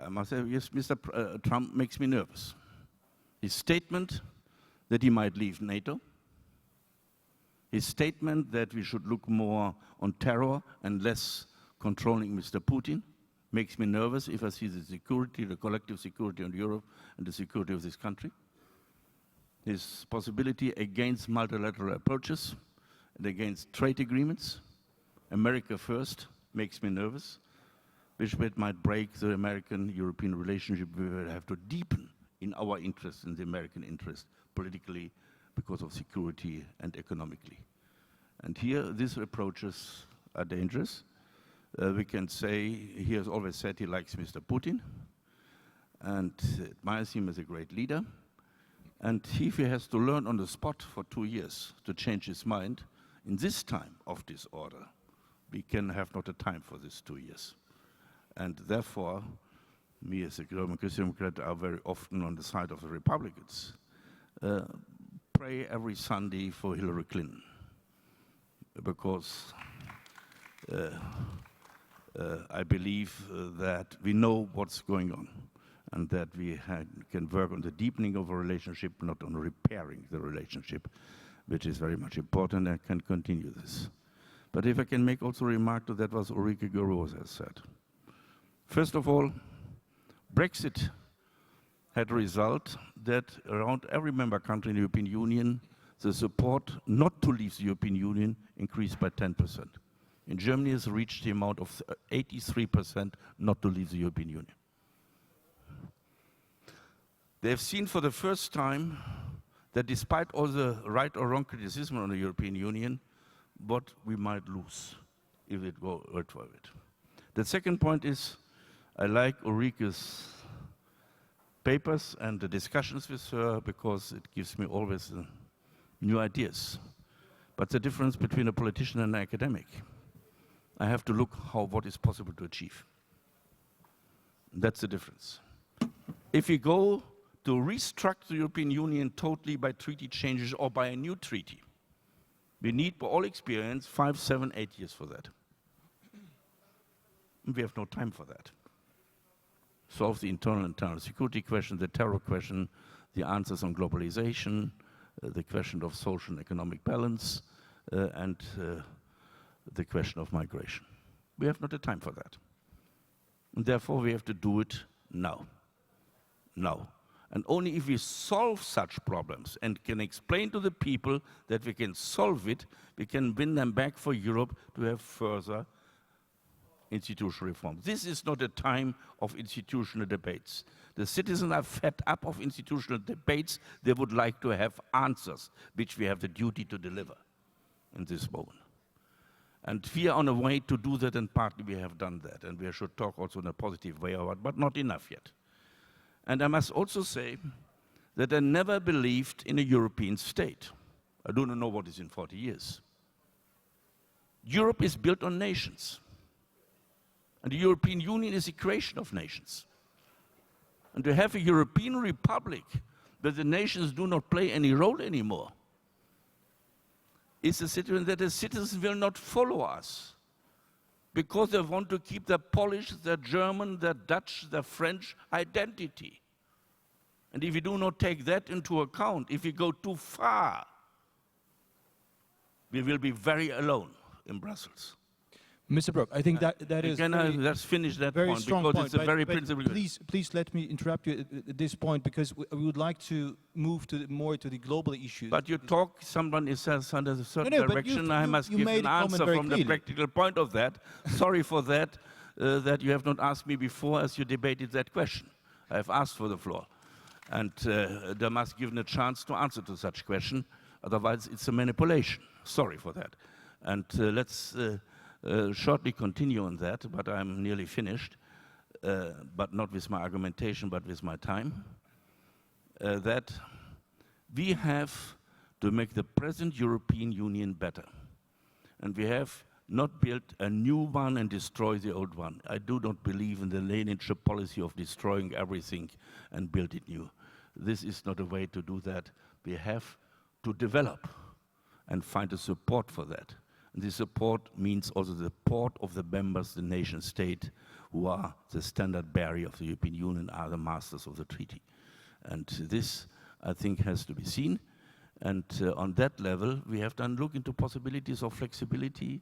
I must say, yes, Mr. Trump makes me nervous. His statement that he might leave NATO, his statement that we should look more on terror and less controlling Mr. Putin, makes me nervous if I see the security, the collective security of Europe and the security of this country. His possibility against multilateral approaches and against trade agreements, America first, makes me nervous, which might break the American-European relationship. We will have to deepen in our interest, in the American interest, politically, because of security and economically. And here, these approaches are dangerous. We can say, he has always said he likes Mr. Putin and admires him as a great leader. And if he has to learn on the spot for 2 years to change his mind, in this time of disorder, we can have not a time for this 2 years. And therefore, me as a Christian Democrat are very often on the side of the Republicans. Pray every Sunday for Hillary Clinton, because I believe that we know what's going on and that we can work on the deepening of a relationship, not on repairing the relationship, which is very much important and can continue this. But if I can make also a remark to that what Ulrike Goroz has said. First of all, Brexit had a result that around every member country in the European Union, the support not to leave the European Union increased by 10%. In Germany, it's reached the amount of 83% not to leave the European Union. They have seen for the first time that despite all the right or wrong criticism on the European Union, what we might lose if it go right for it. The second point is, I like Ulrike's papers and the discussions with her because it gives me always new ideas. But the difference between a politician and an academic, I have to look what is possible to achieve. That's the difference. If we go to restructure the European Union totally by treaty changes or by a new treaty, we need, by all experience, 5, 7, 8 years for that. We have no time for that. Solve the internal security question, the terror question, the answers on globalization, the question of social and economic balance, and the question of migration. We have not the time for that. And therefore, we have to do it now. Now. And only if we solve such problems and can explain to the people that we can solve it, we can win them back for Europe to have further institutional reform. This is not a time of institutional debates. The citizens are fed up of institutional debates. They would like to have answers, which we have the duty to deliver in this moment. And we are on a way to do that, and partly we have done that. And we should talk also in a positive way about it, but not enough yet. And I must also say that I never believed in a European state. I do not know what is in 40 years. Europe is built on nations. And the European Union is a creation of nations. And to have a European Republic where the nations do not play any role anymore is a situation that the citizens will not follow us because they want to keep their Polish, their German, their Dutch, their French identity. And if we do not take that into account, if we go too far, we will be very alone in Brussels. Mr. Brok, I think that is let's finish that very point strong because point, it's a very but principled. please let me interrupt you at this point because we would like to move more to the global issues. But you talk, someone is under a certain No, direction. I must give an answer from the practical point of that. Sorry for that, that you have not asked me before as you debated that question. I have asked for the floor. And they must give a chance to answer to such question. Otherwise, it's a manipulation. Sorry for that. And let's shortly continue on that, but I'm nearly finished, but not with my argumentation, but with my time, that we have to make the present European Union better. And we have not built a new one and destroy the old one. I do not believe in the lineage policy of destroying everything and build it new. This is not a way to do that. We have to develop and find a support for that. And this support means also the support of the members, the nation state, who are the standard bearer of the European Union, are the masters of the treaty. And this, I think, has to be seen. And on that level, we have to look into possibilities of flexibility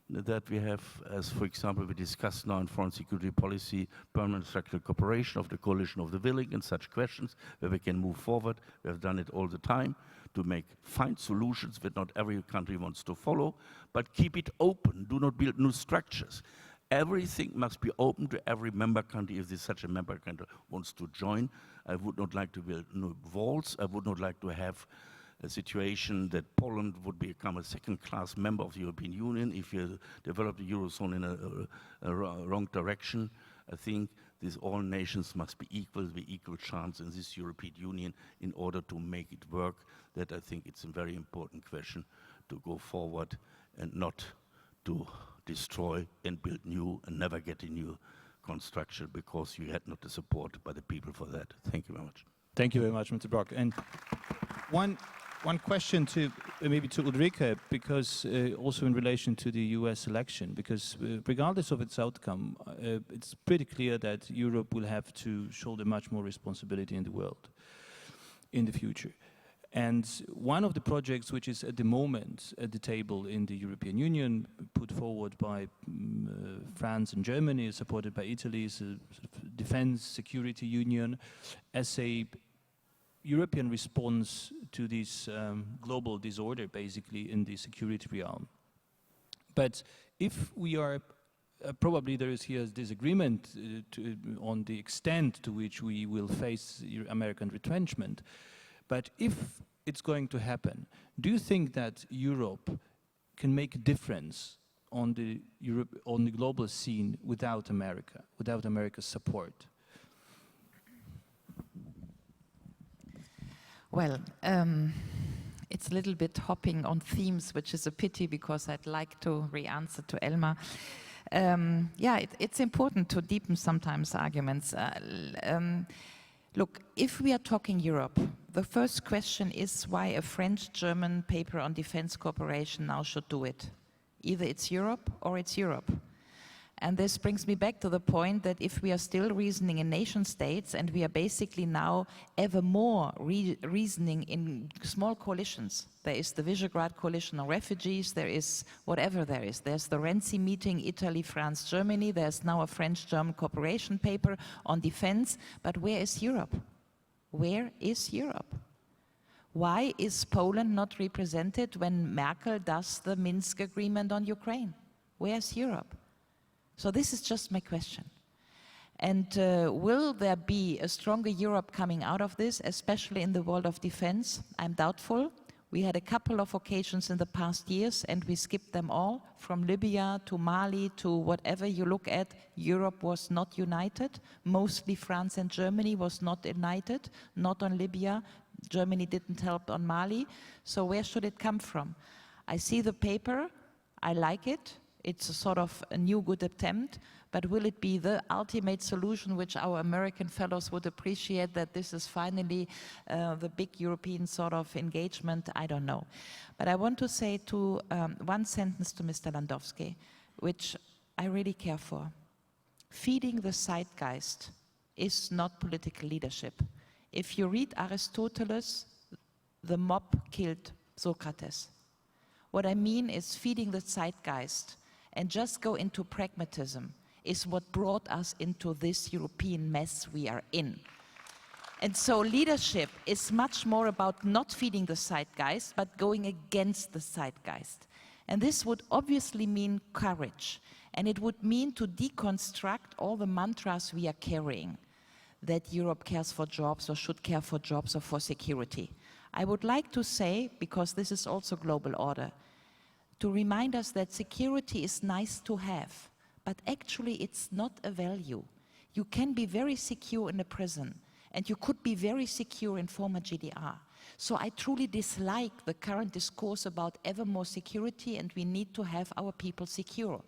that we have, as for example, we discussed now in foreign security policy, permanent structural cooperation of the coalition of the willing and such questions where we can move forward. We have done it all the time to find solutions that not every country wants to follow, but keep it open. Do not build new structures. Everything must be open to every member country if such a member country wants to join. I would not like to build new walls. I would not like to have a situation that Poland would become a second-class member of the European Union if you develop the Eurozone in a wrong direction. I think all nations must be equal, with equal chance in this European Union in order to make it work. That I think it's a very important question to go forward and not to destroy and build new and never get a new construction because you had not the support by the people for that. Thank you very much. Thank you very much, Mr. Brok. And one question to maybe to Ulrike, because also in relation to the US election, because regardless of its outcome, it's pretty clear that Europe will have to shoulder much more responsibility in the world in the future. And one of the projects which is at the moment at the table in the European Union, put forward by France and Germany, supported by Italy, is a defense security union as a European response to this global disorder, basically, in the security realm. But if we are, probably there is here disagreement on the extent to which we will face American retrenchment, but if it's going to happen, do you think that Europe can make a difference on the global scene without America, without America's support? Well, it's a little bit hopping on themes, which is a pity because I'd like to re-answer to Elmar. Yeah, it's important to deepen sometimes arguments. Look, if we are talking Europe, the first question is why a French-German paper on defense cooperation now should do it. Either it's Europe or it's Europe. And this brings me back to the point that if we are still reasoning in nation states and we are basically now ever more reasoning in small coalitions, there is the Visegrad coalition on refugees, there is whatever there is. There's the Renzi meeting, Italy, France, Germany, there's now a French-German cooperation paper on defense, but where is Europe? Where is Europe? Why is Poland not represented when Merkel does the Minsk agreement on Ukraine? Where's Europe? So this is just my question. And will there be a stronger Europe coming out of this, especially in the world of defense? I'm doubtful. We had a couple of occasions in the past years and we skipped them all. From Libya to Mali to whatever you look at, Europe was not united. Mostly France and Germany was not united, not on Libya. Germany didn't help on Mali. So where should it come from? I see the paper, I like it. It's a sort of a new good attempt, but will it be the ultimate solution which our American fellows would appreciate, that this is finally the big European sort of engagement? I don't know. But I want to say one sentence to Mr. Landowski, which I really care for. Feeding the zeitgeist is not political leadership. If you read Aristoteles, the mob killed Socrates. What I mean is feeding the zeitgeist and just go into pragmatism is what brought us into this European mess we are in. And so leadership is much more about not feeding the zeitgeist, but going against the zeitgeist. And this would obviously mean courage. And it would mean to deconstruct all the mantras we are carrying, that Europe cares for jobs or should care for jobs or for security. I would like to say, because this is also global order, to remind us that security is nice to have, but actually it's not a value. You can be very secure in a prison, and you could be very secure in former GDR. So I truly dislike the current discourse about ever more security and we need to have our people secure.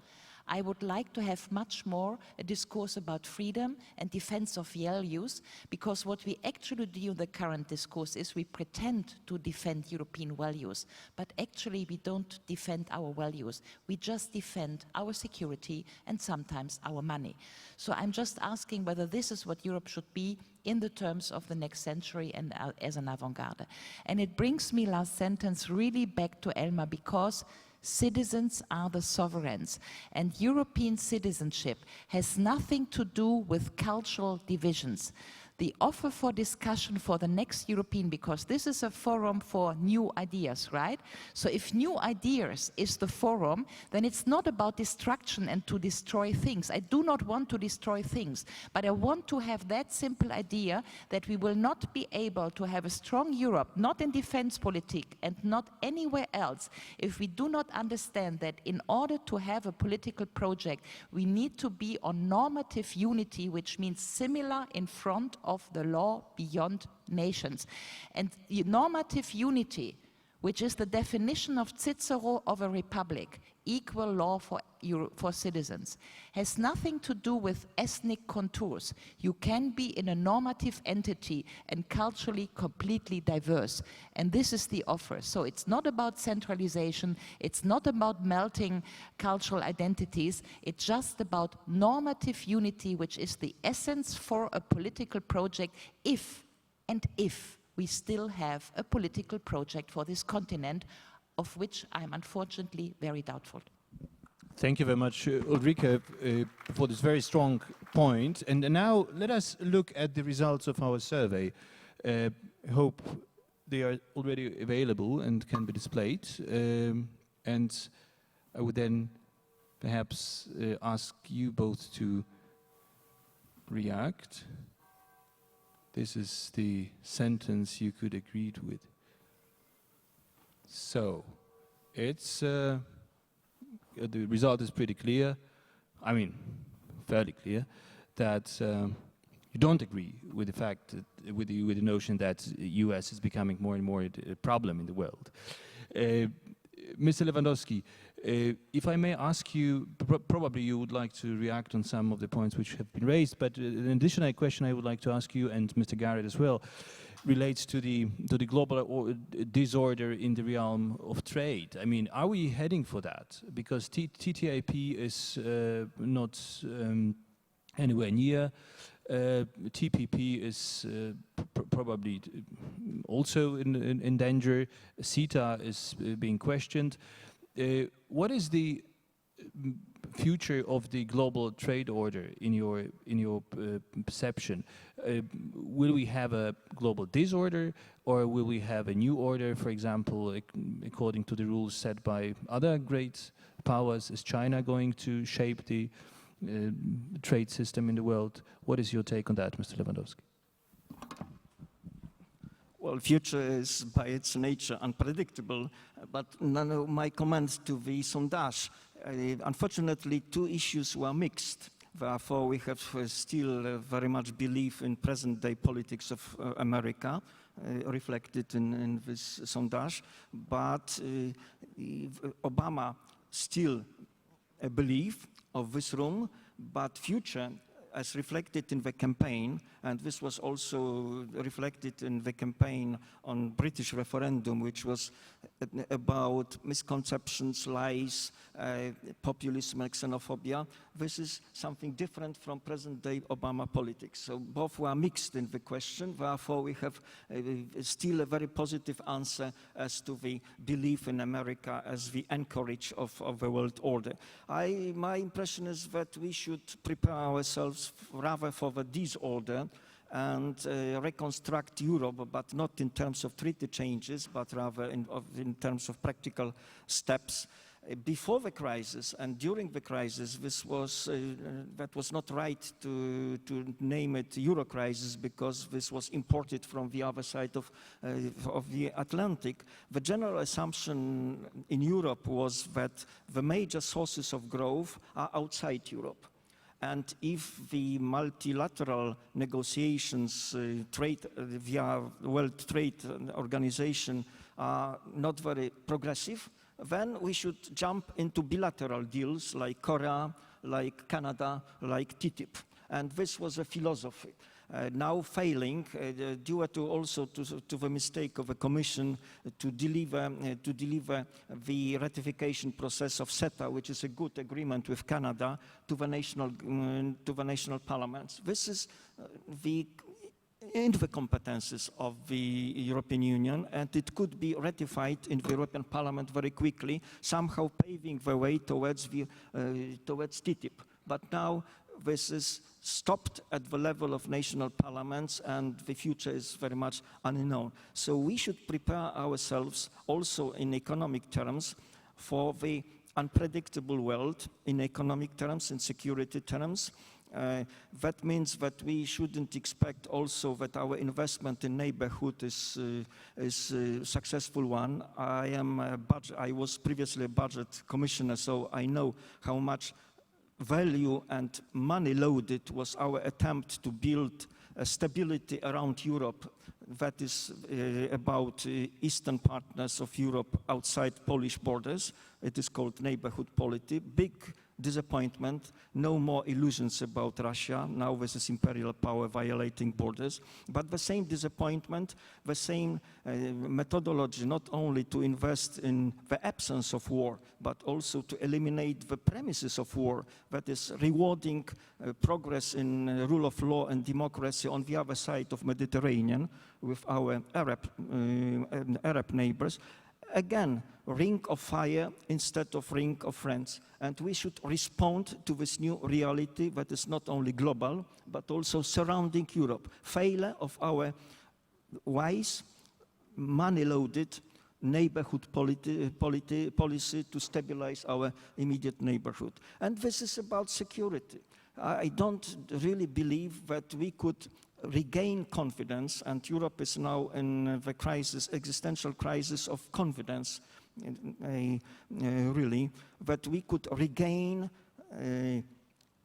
I would like to have much more a discourse about freedom and defense of values, because what we actually do in the current discourse is we pretend to defend European values, but actually we don't defend our values. We just defend our security and sometimes our money. So I'm just asking whether this is what Europe should be in the terms of the next century and as an avant-garde. And it brings me, last sentence, really back to Elmar, because citizens are the sovereigns, and European citizenship has nothing to do with cultural divisions. The offer for discussion for the next European, because this is a forum for new ideas, right? So if new ideas is the forum, then it's not about destruction and to destroy things. I do not want to destroy things, but I want to have that simple idea that we will not be able to have a strong Europe, not in defense politics and not anywhere else, if we do not understand that in order to have a political project, we need to be on normative unity, which means similar in front of the law beyond nations. And the normative unity, which is the definition of Cicero of a republic, equal law for citizens, has nothing to do with ethnic contours. You can be in a normative entity and culturally completely diverse. And this is the offer. So it's not about centralization, it's not about melting cultural identities, it's just about normative unity, which is the essence for a political project, if we still have a political project for this continent, of which I'm unfortunately very doubtful. Thank you very much, Ulrike, for this very strong point. And now let us look at the results of our survey. I hope they are already available and can be displayed. And I would then perhaps ask you both to react. This is the sentence you could agree with. So, it's the result is pretty clear. I mean, fairly clear that you don't agree with the fact that, with the notion that U.S. is becoming more and more a problem in the world. Mr. Lewandowski, if I may ask you, probably you would like to react on some of the points which have been raised, but an additional question I would like to ask you, and Mr. Garrett as well, relates to the global disorder in the realm of trade. I mean, are we heading for that? Because TTIP is not anywhere near. TPP is probably also in danger. CETA is being questioned. What is the future of the global trade order in your perception? Will we have a global disorder, or will we have a new order, for example, according to the rules set by other great powers? Is China going to shape the trade system in the world? What is your take on that, Mr. Lewandowski? Well, future is by its nature unpredictable, but none of my comments to the sondage. Unfortunately, two issues were mixed. Therefore, we have still very much belief in present-day politics of America, reflected in this sondage. But Obama still a belief of this room, but future, as reflected in the campaign, and this was also reflected in the campaign on British referendum, which was about misconceptions, lies, populism and xenophobia. This is something different from present-day Obama politics. So both were mixed in the question. Therefore, we have still a very positive answer as to the belief in America as the anchorage of the world order. My impression is that we should prepare ourselves rather for the disorder and reconstruct Europe, but not in terms of treaty changes, but rather in terms of practical steps. Before the crisis and during the crisis, that was not right to name it Euro crisis, because this was imported from the other side of the Atlantic. The general assumption in Europe was that the major sources of growth are outside Europe. And if the multilateral negotiations, trade via World Trade Organization, are not very progressive, then we should jump into bilateral deals like Korea, like Canada, like TTIP. And this was a philosophy. Now failing, due to also to the mistake of the Commission to deliver the ratification process of CETA, which is a good agreement with Canada, to the national parliaments. This is in the competences of the European Union, and it could be ratified in the European Parliament very quickly, somehow paving the way towards TTIP. But now this is stopped at the level of national parliaments, and the future is very much unknown. So we should prepare ourselves also in economic terms for the unpredictable world, in economic terms, in security terms. That means that we shouldn't expect also that our investment in neighborhood is a successful one. I was previously a budget commissioner, so I know how much value and money loaded was our attempt to build a stability around Europe that is about eastern partners of Europe outside Polish borders. It is called neighborhood policy. Big disappointment, no more illusions about Russia. Now this is imperial power violating borders. But the same disappointment, the same methodology, not only to invest in the absence of war, but also to eliminate the premises of war, that is rewarding progress in rule of law and democracy on the other side of Mediterranean with our Arab neighbors. again, ring of fire instead of ring of friends. And we should respond to this new reality that is not only global, but also surrounding Europe. Failure of our wise, money-loaded neighborhood policy to stabilize our immediate neighborhood. And this is about security. I don't really believe that we could regain confidence, and Europe is now in the crisis, existential crisis of confidence, really, that we could regain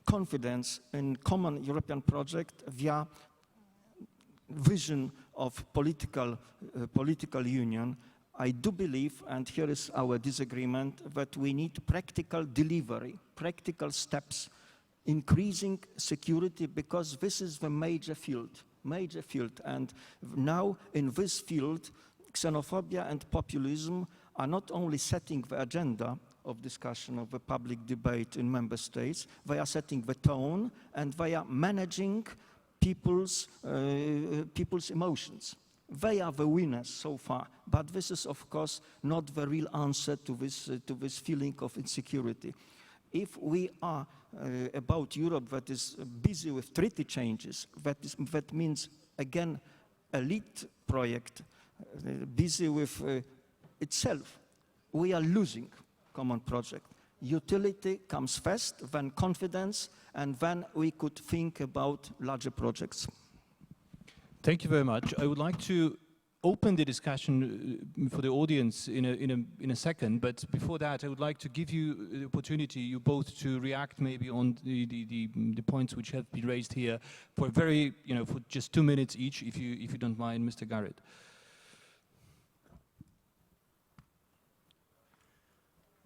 confidence in common European project via vision of political union. I do believe, and here is our disagreement, that we need practical delivery, practical steps, increasing security, because this is the major field. And now in this field, xenophobia and populism are not only setting the agenda of discussion of the public debate in member states, they are setting the tone and they are managing people's emotions. They are the winners so far, but this is of course not the real answer to this feeling of insecurity. If we are about Europe that is busy with treaty changes, that means again elite project, busy with itself, we are losing common project. Utility comes first, then confidence, and then we could think about larger projects. Thank you very much. I would like to open the discussion for the audience in a second, but before that I would like to give you the opportunity, you both, to react maybe on the points which have been raised here for for just 2 minutes each, if you don't mind, Mr. Garrett.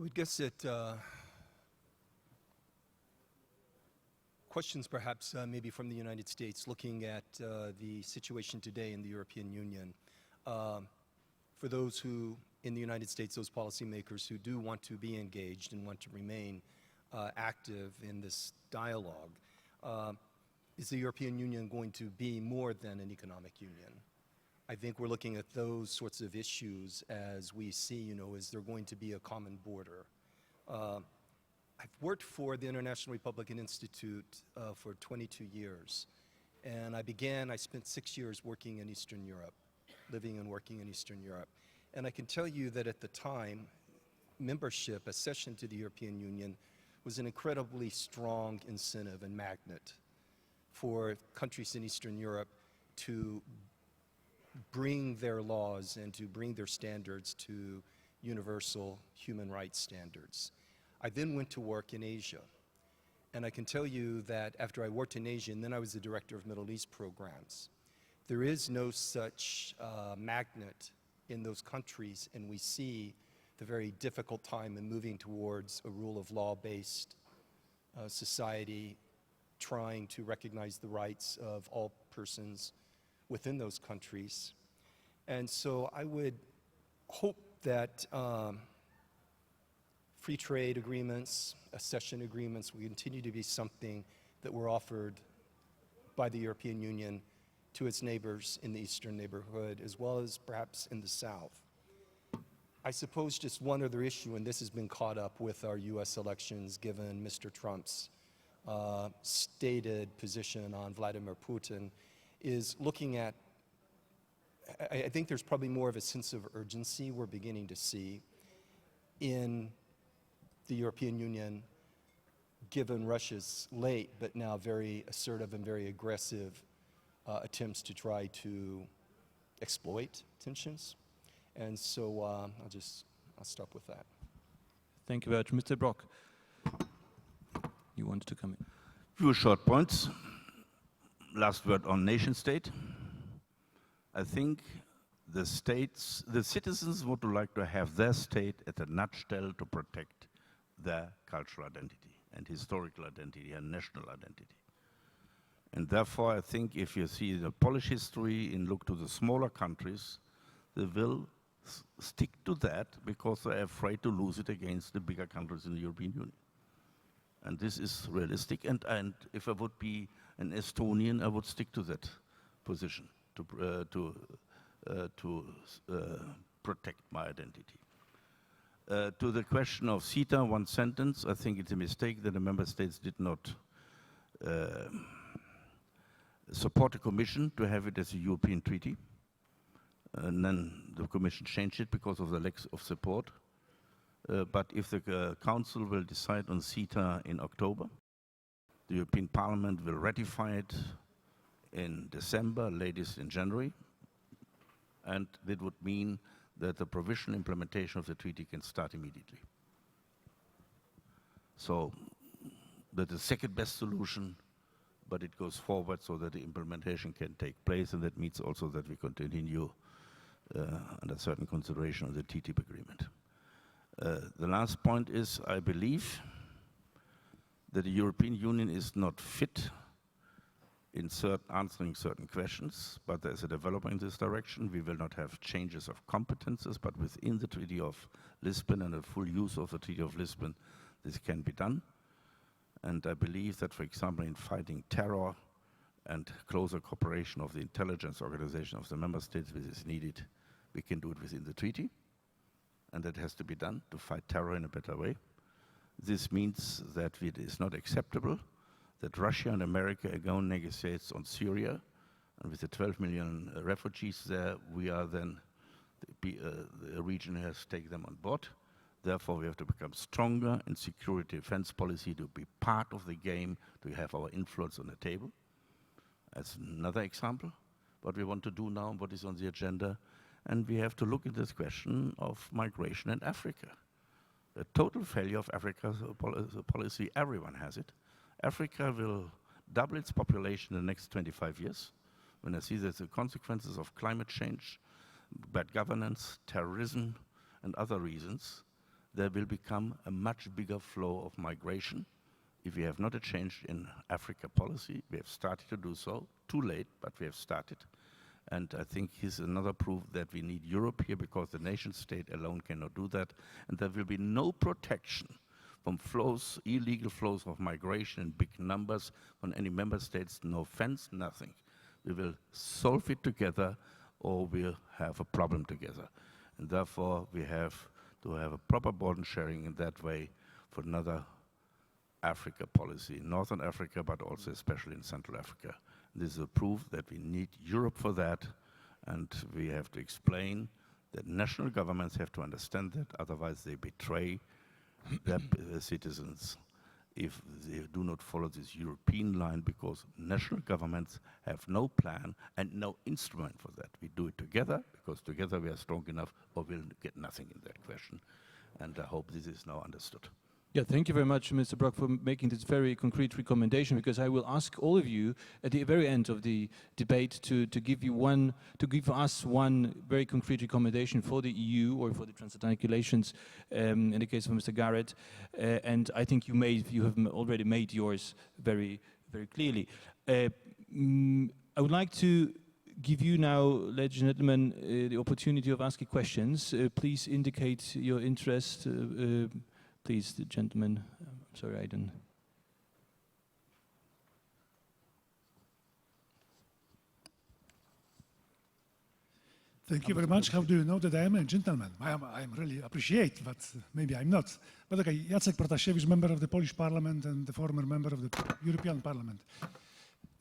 I would guess that questions perhaps maybe from the United States, looking at the situation today in the European Union. For those who, in the United States, those policymakers who do want to be engaged and want to remain active in this dialogue, is the European Union going to be more than an economic union? I think we're looking at those sorts of issues as we see, is there going to be a common border? I've worked for the International Republican Institute for 22 years, and I spent 6 years working in Eastern Europe, living and working in Eastern Europe. And I can tell you that at the time, membership, accession to the European Union, was an incredibly strong incentive and magnet for countries in Eastern Europe to bring their laws and to bring their standards to universal human rights standards. I then went to work in Asia. And I can tell you that after I worked in Asia, and then I was the director of Middle East programs, there is no such magnet in those countries, and we see the very difficult time in moving towards a rule of law-based society, trying to recognize the rights of all persons within those countries. And so I would hope that free trade agreements, accession agreements will continue to be something that were offered by the European Union to its neighbors in the eastern neighborhood, as well as perhaps in the south. I suppose just one other issue, and this has been caught up with our US elections, given Mr. Trump's stated position on Vladimir Putin, is looking at, I think there's probably more of a sense of urgency we're beginning to see in the European Union, given Russia's late but now very assertive and very aggressive attempts to try to exploit tensions. And so I'll stop with that. Thank you very much. Mr. Brock, you wanted to come in. Few short points. Last word on nation state. I think the citizens would like to have their state at a nutshell to protect their cultural identity and historical identity and national identity. And therefore, I think if you see the Polish history and look to the smaller countries, they will stick to that because they're afraid to lose it against the bigger countries in the European Union. And this is realistic. And if I would be an Estonian, I would stick to that position to protect my identity. To the question of CETA, one sentence. I think it's a mistake that the member states did not support the Commission to have it as a European treaty. And then the Commission changed it because of the lack of support. But if the Council will decide on CETA in October, the European Parliament will ratify it in December, latest in January. And that would mean that the provisional implementation of the treaty can start immediately. So that's the second best solution, but it goes forward so that the implementation can take place, and that means also that we continue under certain consideration of the TTIP agreement. The last point is, I believe that the European Union is not fit in answering certain questions, but there's a development in this direction. We will not have changes of competences, but within the Treaty of Lisbon and the full use of the Treaty of Lisbon, this can be done. And I believe that, for example, in fighting terror and closer cooperation of the intelligence organization of the member states, which is needed, we can do it within the treaty. And that has to be done to fight terror in a better way. This means that it is not acceptable that Russia and America go and negotiate on Syria, and with the 12 million refugees there, we are then, the region has to take them on board. Therefore, we have to become stronger in security defense policy to be part of the game, to have our influence on the table. That's another example, what we want to do now, what is on the agenda. And we have to look at this question of migration in Africa. The total failure of Africa's policy, everyone has it. Africa will double its population in the next 25 years. When I see that the consequences of climate change, bad governance, terrorism, and other reasons, there will become a much bigger flow of migration. If we have not a change in Africa policy, we have started to do so, too late, but we have started. And I think here's another proof that we need Europe here, because the nation state alone cannot do that. And there will be no protection from flows, illegal flows of migration in big numbers from any member states, no fence, nothing. We will solve it together, or we'll have a problem together. And therefore, we have to have a proper border sharing in that way for another Africa policy, in Northern Africa, but also especially in Central Africa. This is a proof that we need Europe for that, and we have to explain that national governments have to understand that, otherwise they betray their citizens if they do not follow this European line, because national governments have no plan and no instrument for that. We do it together, because together we are strong enough, or we'll get nothing in that question. And I hope this is now understood. Yeah, thank you very much, Mr. Brock, for making this very concrete recommendation, because I will ask all of you at the very end of the debate to give us one very concrete recommendation for the EU or for the transatlantic relations, in the case of Mr. Garrett. And I think you have already made yours very, very clearly. I would like to give you now, ladies and gentlemen, the opportunity of asking questions. Please indicate your interest. Please, the gentleman. I'm sorry, I didn't. Thank you very much. How do you know that I am a gentleman? I really appreciate, but maybe I'm not. But okay, Jacek Protasiewicz, member of the Polish Parliament and the former member of the European Parliament.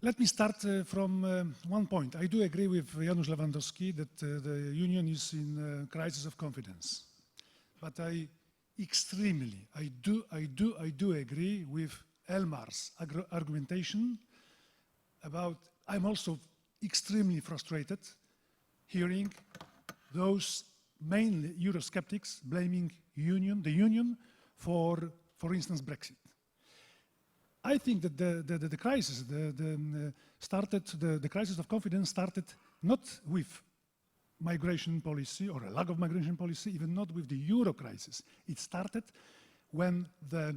Let me start from one point. I do agree with Janusz Lewandowski that the Union is in a crisis of confidence. But I do agree with Elmar's argumentation about, I'm also extremely frustrated hearing those mainly Eurosceptics blaming the Union for instance, Brexit. I think that the crisis, the crisis of confidence started not with migration policy or a lack of migration policy, even not with the Euro crisis. It started when the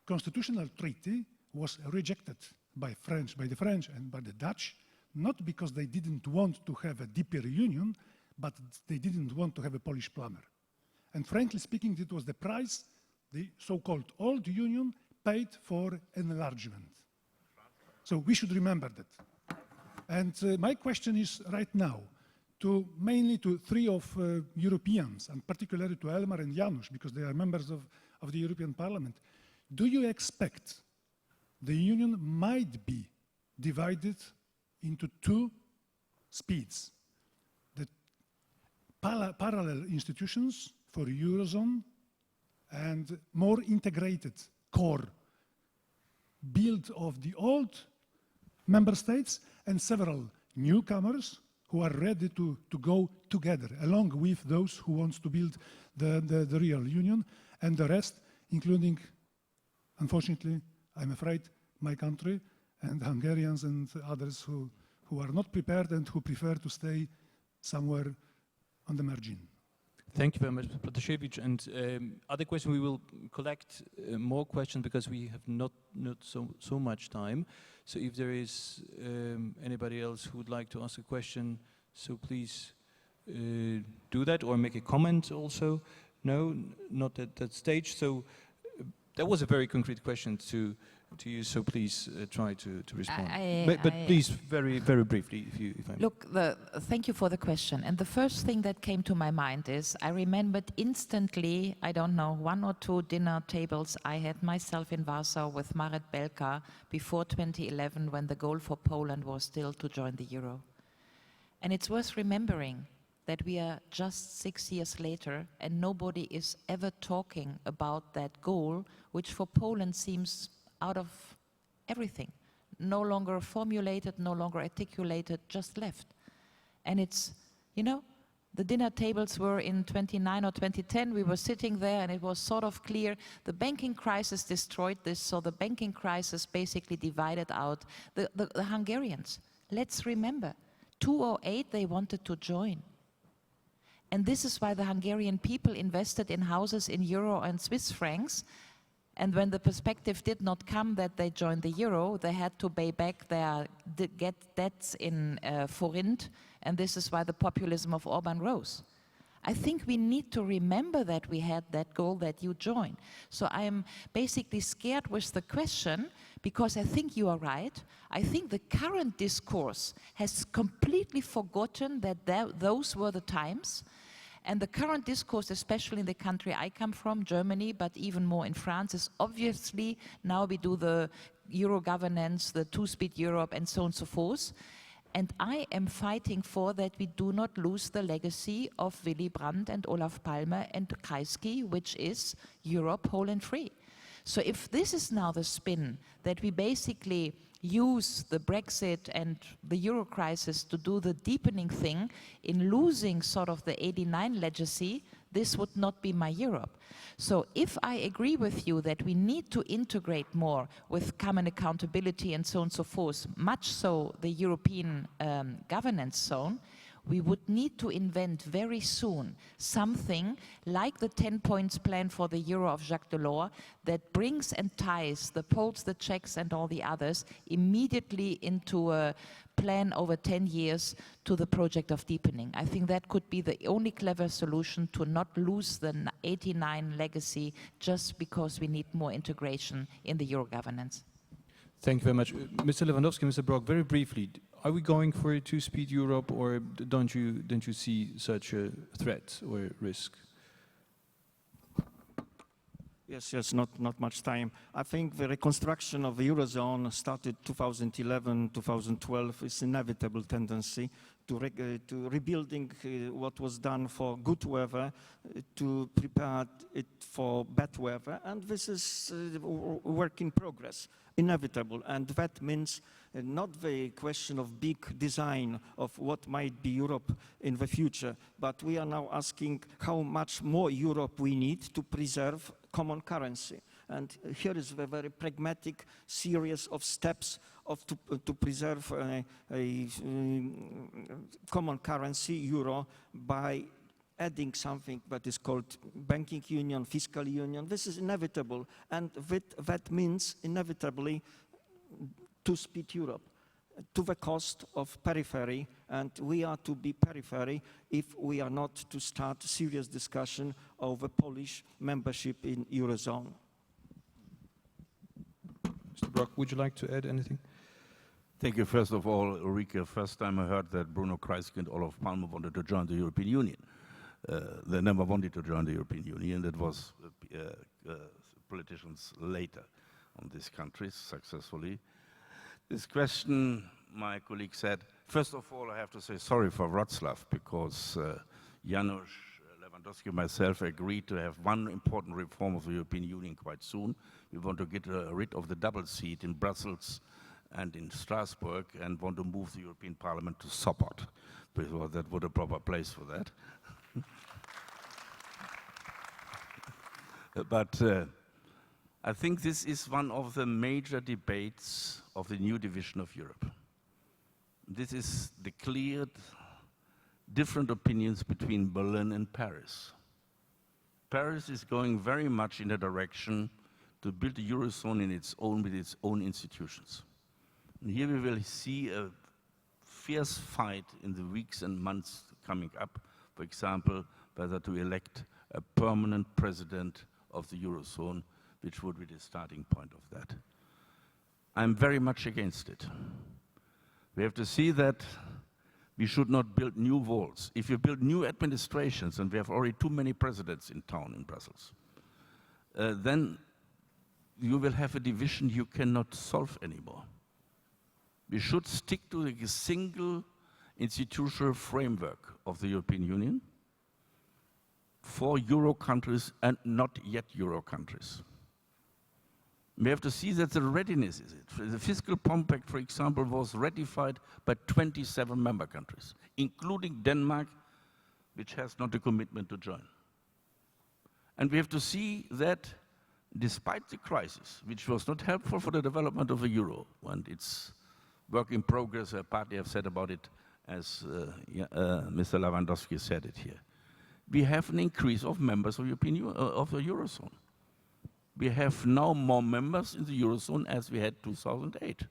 constitutional treaty was rejected by the French and by the Dutch, not because they didn't want to have a deeper union, but they didn't want to have a Polish plumber. And frankly speaking, it was the price the so-called old union paid for enlargement. So we should remember that. And my question is right now, mainly to three of Europeans, and particularly to Elmar and Janusz, because they are members of the European Parliament. Do you expect the Union might be divided into two speeds? The parallel institutions for Eurozone and more integrated core built of the old member states and several newcomers who are ready to go together, along with those who want to build the real union, and the rest, including, unfortunately, I'm afraid, my country and Hungarians and others who are not prepared and who prefer to stay somewhere on the margin. Thank you very much, Mr. Protasevich. And other questions, we will collect more questions because we have not so much time. So if there is anybody else who would like to ask a question, so please do that or make a comment also. No, not at that stage. So that was a very concrete question to you, so please try to respond. But please, very briefly, if I may. Look, thank you for the question. And the first thing that came to my mind is I remembered instantly, I don't know, 1 or 2 dinner tables I had myself in Warsaw with Marit Belka before 2011, when the goal for Poland was still to join the euro. And it's worth remembering that we are just 6 years later and nobody is ever talking about that goal, which for Poland seems out of everything. No longer formulated, no longer articulated, just left. And it's, you know, the dinner tables were in 2009 or 2010, we were sitting there and it was sort of clear the banking crisis destroyed this, so the banking crisis basically divided out the Hungarians. Let's remember, 2008 they wanted to join. And this is why the Hungarian people invested in houses in euro and Swiss francs. And when the perspective did not come that they joined the euro, they had to pay back their debts in forint, and this is why the populism of Orban rose. I think we need to remember that we had that goal that you join. So I am basically scared with the question, because I think you are right. I think the current discourse has completely forgotten that those were the times. And the current discourse, especially in the country I come from, Germany, but even more in France, is obviously now we do the Euro governance, the two-speed Europe, and so on and so forth. And I am fighting for that we do not lose the legacy of Willy Brandt and Olaf Palme and Kreisky, which is Europe whole and free. So if this is now the spin, that we basically use the Brexit and the Euro crisis to do the deepening thing in losing sort of the '89 legacy, this would not be my Europe. So if I agree with you that we need to integrate more with common accountability and so on and so forth, much so the European governance zone, we would need to invent very soon something like the 10 points plan for the euro of Jacques Delors that brings and ties the Poles, the Czechs and all the others immediately into a plan over 10 years to the project of deepening. I think that could be the only clever solution to not lose the '89 legacy just because we need more integration in the euro governance. Thank you very much. Mr. Lewandowski, Mr. Brok, very briefly, are we going for a two-speed Europe, or don't you see such a threat or risk? Yes, not much time. I think the reconstruction of the Eurozone started 2011, 2012 is inevitable tendency to rebuilding what was done for good weather, to prepare it for bad weather, and this is a work in progress, inevitable, and that means not the question of big design of what might be Europe in the future, but we are now asking how much more Europe we need to preserve common currency. And here is a very pragmatic series of steps to preserve a common currency, euro, by adding something that is called banking union, fiscal union. This is inevitable, and that means inevitably two-speed Europe to the cost of periphery, and we are to be periphery if we are not to start serious discussion over Polish membership in Eurozone. Mr. Brok, would you like to add anything? Thank you. First of all, Ulrike, first time I heard that Bruno Kreisky and Olof Palme wanted to join the European Union. They never wanted to join the European Union. That was politicians later on these countries successfully. This question, my colleague said, first of all, I have to say sorry for Wroclaw because Janusz Lewandowski and myself agreed to have one important reform of the European Union quite soon. We want to get rid of the double seat in Brussels and in Strasbourg and want to move the European Parliament to Sopot, because that would a proper place for that. But I think this is one of the major debates of the new division of Europe. This is the clear different opinions between Berlin and Paris. Paris is going very much in the direction to build a Eurozone in its own, with its own institutions. And here we will see a fierce fight in the weeks and months coming up, for example, whether to elect a permanent president of the Eurozone, which would be the starting point of that. I'm very much against it. We have to see that we should not build new walls. If you build new administrations, and we have already too many presidents in town in Brussels, then you will have a division you cannot solve anymore. We should stick to a single institutional framework of the European Union for Euro countries and not yet Euro countries. We have to see that the readiness is it. The fiscal compact, for example, was ratified by 27 member countries, including Denmark, which has not a commitment to join. And we have to see that despite the crisis, which was not helpful for the development of the euro, and its work in progress, partly have said about it, as Mr. Lewandowski said it here. We have an increase of members of, of the Eurozone. We have now more members in the Eurozone as we had 2008,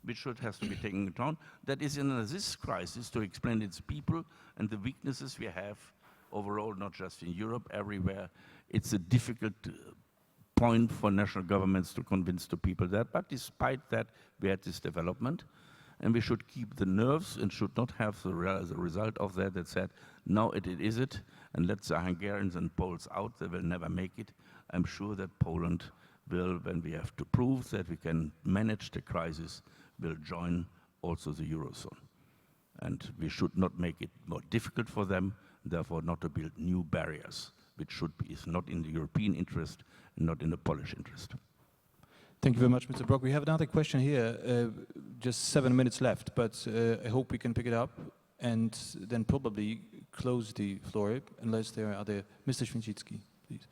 which has to be taken into account. That is in this crisis to explain its people and the weaknesses we have overall, not just in Europe, everywhere. It's a difficult point for national governments to convince the people that, but despite that, we had this development, and we should keep the nerves and should not have the result of that said, now it is it, and let the Hungarians and Poles out, they will never make it. I'm sure that Poland will, when we have to prove that we can manage the crisis, will join also the Eurozone. And we should not make it more difficult for them, therefore not to build new barriers, which is not in the European interest and not in the Polish interest. Thank you very much, Mr. Brok. We have another question here, just 7 minutes left, but I hope we can pick it up and then probably close the floor, unless there are other. Mr. Święcicki, please.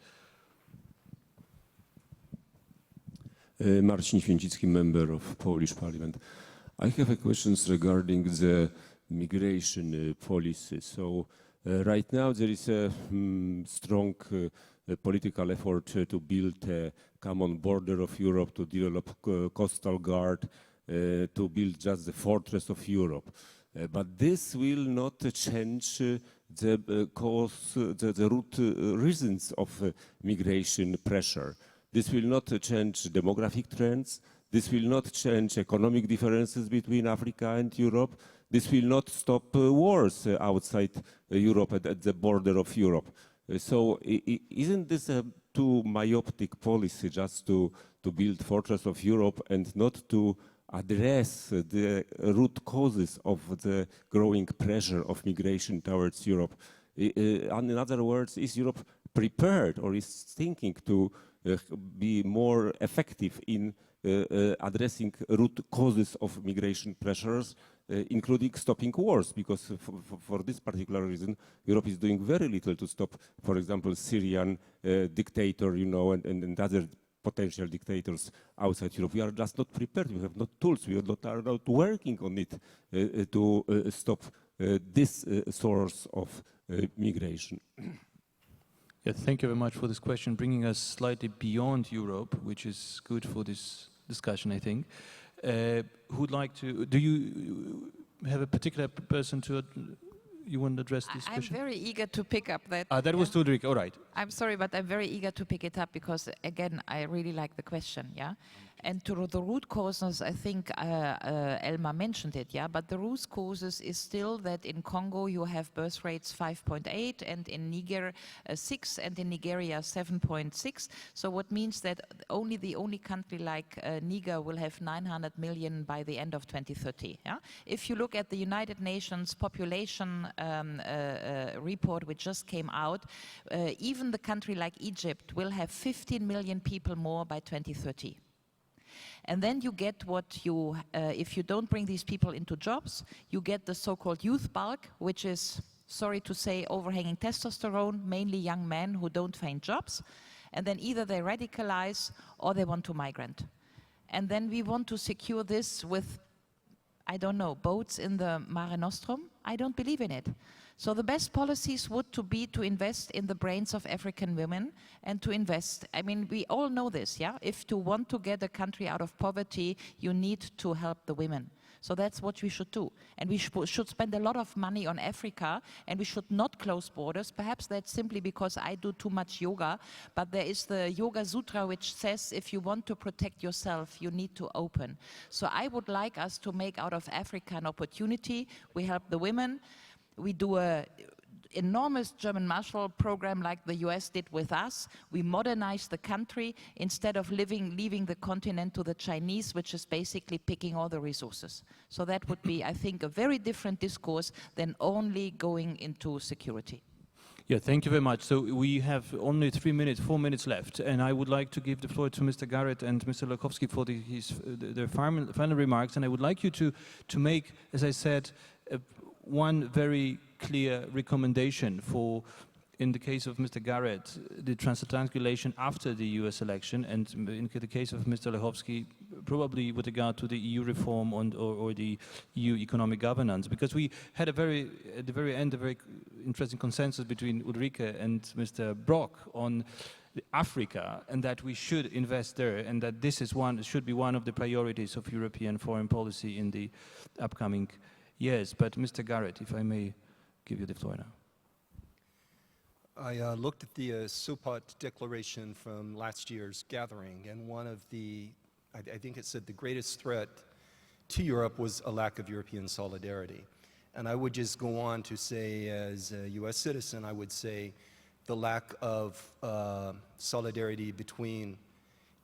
Marcin Święcicki, member of Polish Parliament. I have a questions regarding the migration policy. So right now there is a strong political effort to build a common border of Europe, to develop coastal guard, to build just the fortress of Europe. But this will not change the root reasons of migration pressure. This will not change demographic trends. This will not change economic differences between Africa and Europe. This will not stop wars outside Europe at the border of Europe. So isn't this a too myopic policy just to build fortress of Europe and not to address the root causes of the growing pressure of migration towards Europe? In other words, is Europe prepared or is thinking to be more effective in addressing root causes of migration pressures, including stopping wars? Because for this particular reason, Europe is doing very little to stop, for example, Syrian dictator, and other potential dictators outside Europe. We are just not prepared. We have no tools. We are not working on it to stop this source of migration. Yeah, thank you very much for this question, bringing us slightly beyond Europe, which is good for this discussion, I think. Who'd like to, do you have a particular person you want to address this question? I'm very eager to pick up that. That was Tudrik, all right. I'm sorry, but I'm very eager to pick it up because, again, I really like the question, yeah? And to the root causes, I think Elmar mentioned it, yeah, but the root causes is still that in Congo you have birth rates 5.8 and in Niger 6 and in Nigeria 7.6. So what means that the only country like Niger will have 900 million by the end of 2030. Yeah? If you look at the United Nations population report which just came out, even the country like Egypt will have 15 million people more by 2030. And then you get what you, if you don't bring these people into jobs, you get the so-called youth bulk, which is, sorry to say, overhanging testosterone, mainly young men who don't find jobs. And then either they radicalize or they want to migrate. And then we want to secure this with, I don't know, boats in the Mare Nostrum? I don't believe in it. So the best policies would be to invest in the brains of African women and to invest, I mean, we all know this, yeah? If to want to get a country out of poverty, you need to help the women. So that's what we should do. And we should spend a lot of money on Africa, and we should not close borders. Perhaps that's simply because I do too much yoga, but there is the Yoga Sutra which says if you want to protect yourself, you need to open. So I would like us to make out of Africa an opportunity. We help the women. We do an enormous German Marshall program like the US did with us. We modernize the country instead of leaving the continent to the Chinese, which is basically picking all the resources. So that would be, I think, a very different discourse than only going into security. Yeah, thank you very much. So we have only 4 minutes left, and I would like to give the floor to Mr. Garrett and Mr. Lakowski for their final remarks. And I would like you to make, as I said, one very clear recommendation for, in the case of Mr. Garrett, the transatlantic relation after the US election, and in the case of Mr. Lechowski, probably with regard to the EU reform or the EU economic governance, because we had at the very end, a very interesting consensus between Ulrike and Mr. Brok on Africa, and that we should invest there, and that this is should be one of the priorities of European foreign policy in the upcoming years. But Mr. Garrett, if I may give you the floor now. I looked at the Sopot declaration from last year's gathering, and one of the, I think it said the greatest threat to Europe was a lack of European solidarity. And I would just go on to say, as a US citizen, I would say the lack of solidarity between,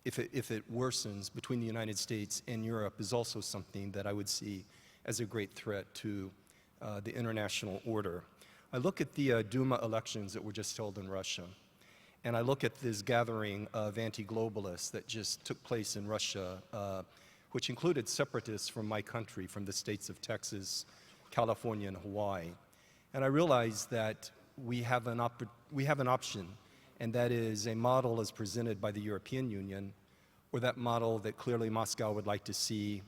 if it worsens, between the United States and Europe is also something that I would see as a great threat to the international order. I look at the Duma elections that were just held in Russia, and I look at this gathering of anti-globalists that just took place in Russia, which included separatists from my country, from the states of Texas, California, and Hawaii. And I realize that we have an option, and that is a model as presented by the European Union, or that model that clearly Moscow would like to see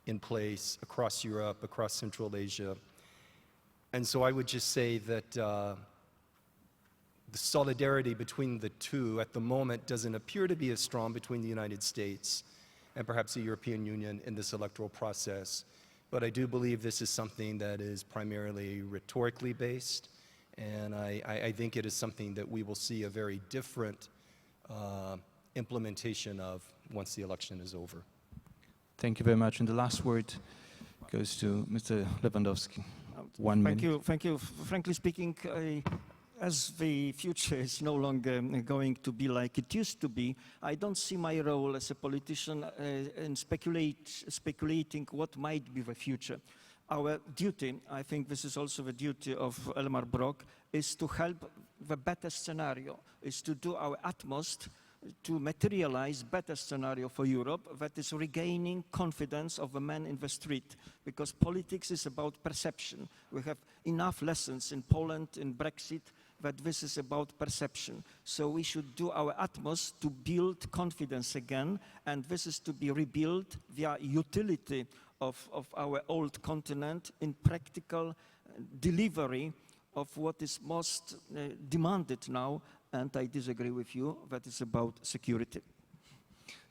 in place across Europe, across Central Asia. And so I would just say that the solidarity between the two at the moment doesn't appear to be as strong between the United States and perhaps the European Union in this electoral process. But I do believe this is something that is primarily rhetorically based, and I think it is something that we will see a very different implementation of once the election is over. Thank you very much. And the last word goes to Mr. Lewandowski. 1 minute. Thank you. Frankly speaking, as the future is no longer going to be like it used to be, I don't see my role as a politician in speculating what might be the future. Our duty, I think this is also the duty of Elmar Brok, is to help the better scenario, is to do our utmost to materialize better scenario for Europe that is regaining confidence of the man in the street, because politics is about perception. We have enough lessons in Poland, in Brexit, that this is about perception. So we should do our utmost to build confidence again, and this is to be rebuilt via utility of our old continent in practical delivery of what is most demanded now. And I disagree with you, that is about security.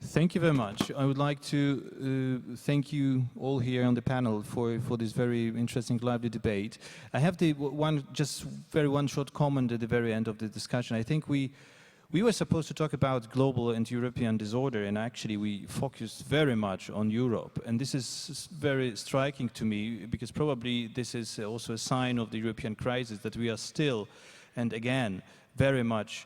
Thank you very much. I would like to thank you all here on the panel for this very interesting, lively debate. I have one short comment at the very end of the discussion. I think we We were supposed to talk about global and European disorder, and actually we focused very much on Europe. And this is very striking to me, because probably this is also a sign of the European crisis, that we are still, and again, very much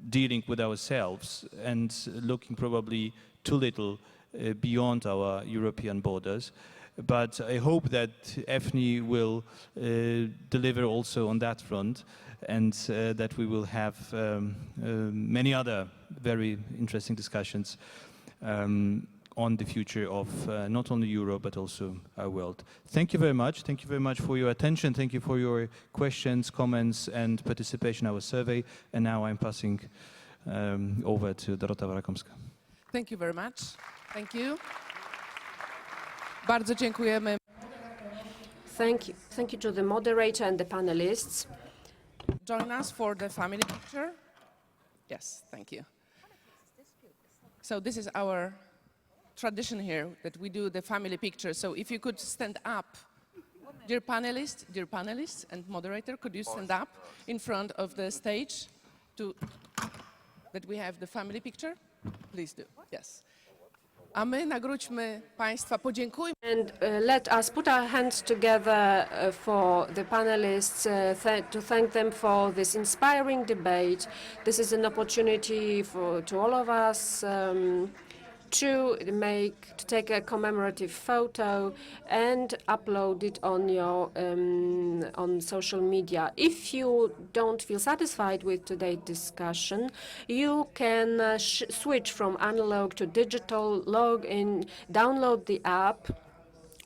dealing with ourselves and looking probably too little beyond our European borders. But I hope that EFNI will deliver also on that front, and that we will have many other very interesting discussions on the future of not only Europe but also our world. Thank you very much. Thank you very much for your attention. Thank you for your questions, comments and participation in our survey. And now I'm passing over to Dorota Warakomska. Thank you very much. Thank you. Bardzo dziękujemy. Thank you to the moderator and the panelists. Join us for the family picture. Yes, thank you. So this is our tradition here, that we do the family picture. So if you could stand up, dear panelists and moderator, could you stand up in front of the stage that we have the family picture? Please do, yes. A my nagródźmy Państwa, podziękujmy. And let us put our hands together for the panelists, to thank them for this inspiring debate. This is an opportunity to all of us to take a commemorative photo and upload it on your on social media. If you don't feel satisfied with today's discussion, you can switch from analog to digital, log in, download the app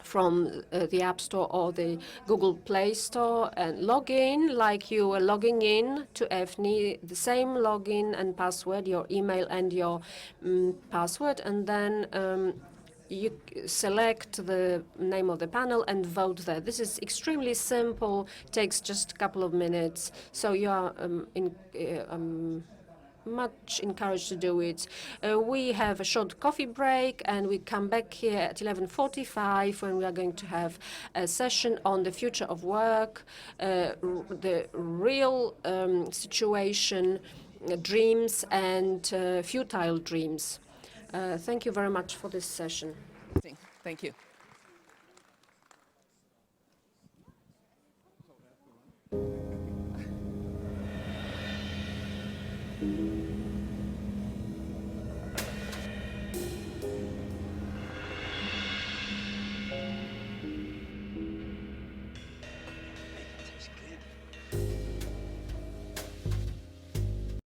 from the App Store or the Google Play Store and log in like you were logging in to EFNI, the same login and password, your email and your password, and then you select the name of the panel and vote there. This is extremely simple, takes just a couple of minutes, so you are much encouraged to do it. We have a short coffee break and we come back here at 11:45 when we are going to have a session on the future of work, the real situation, dreams and futile dreams. Thank you very much for this session. Thank you.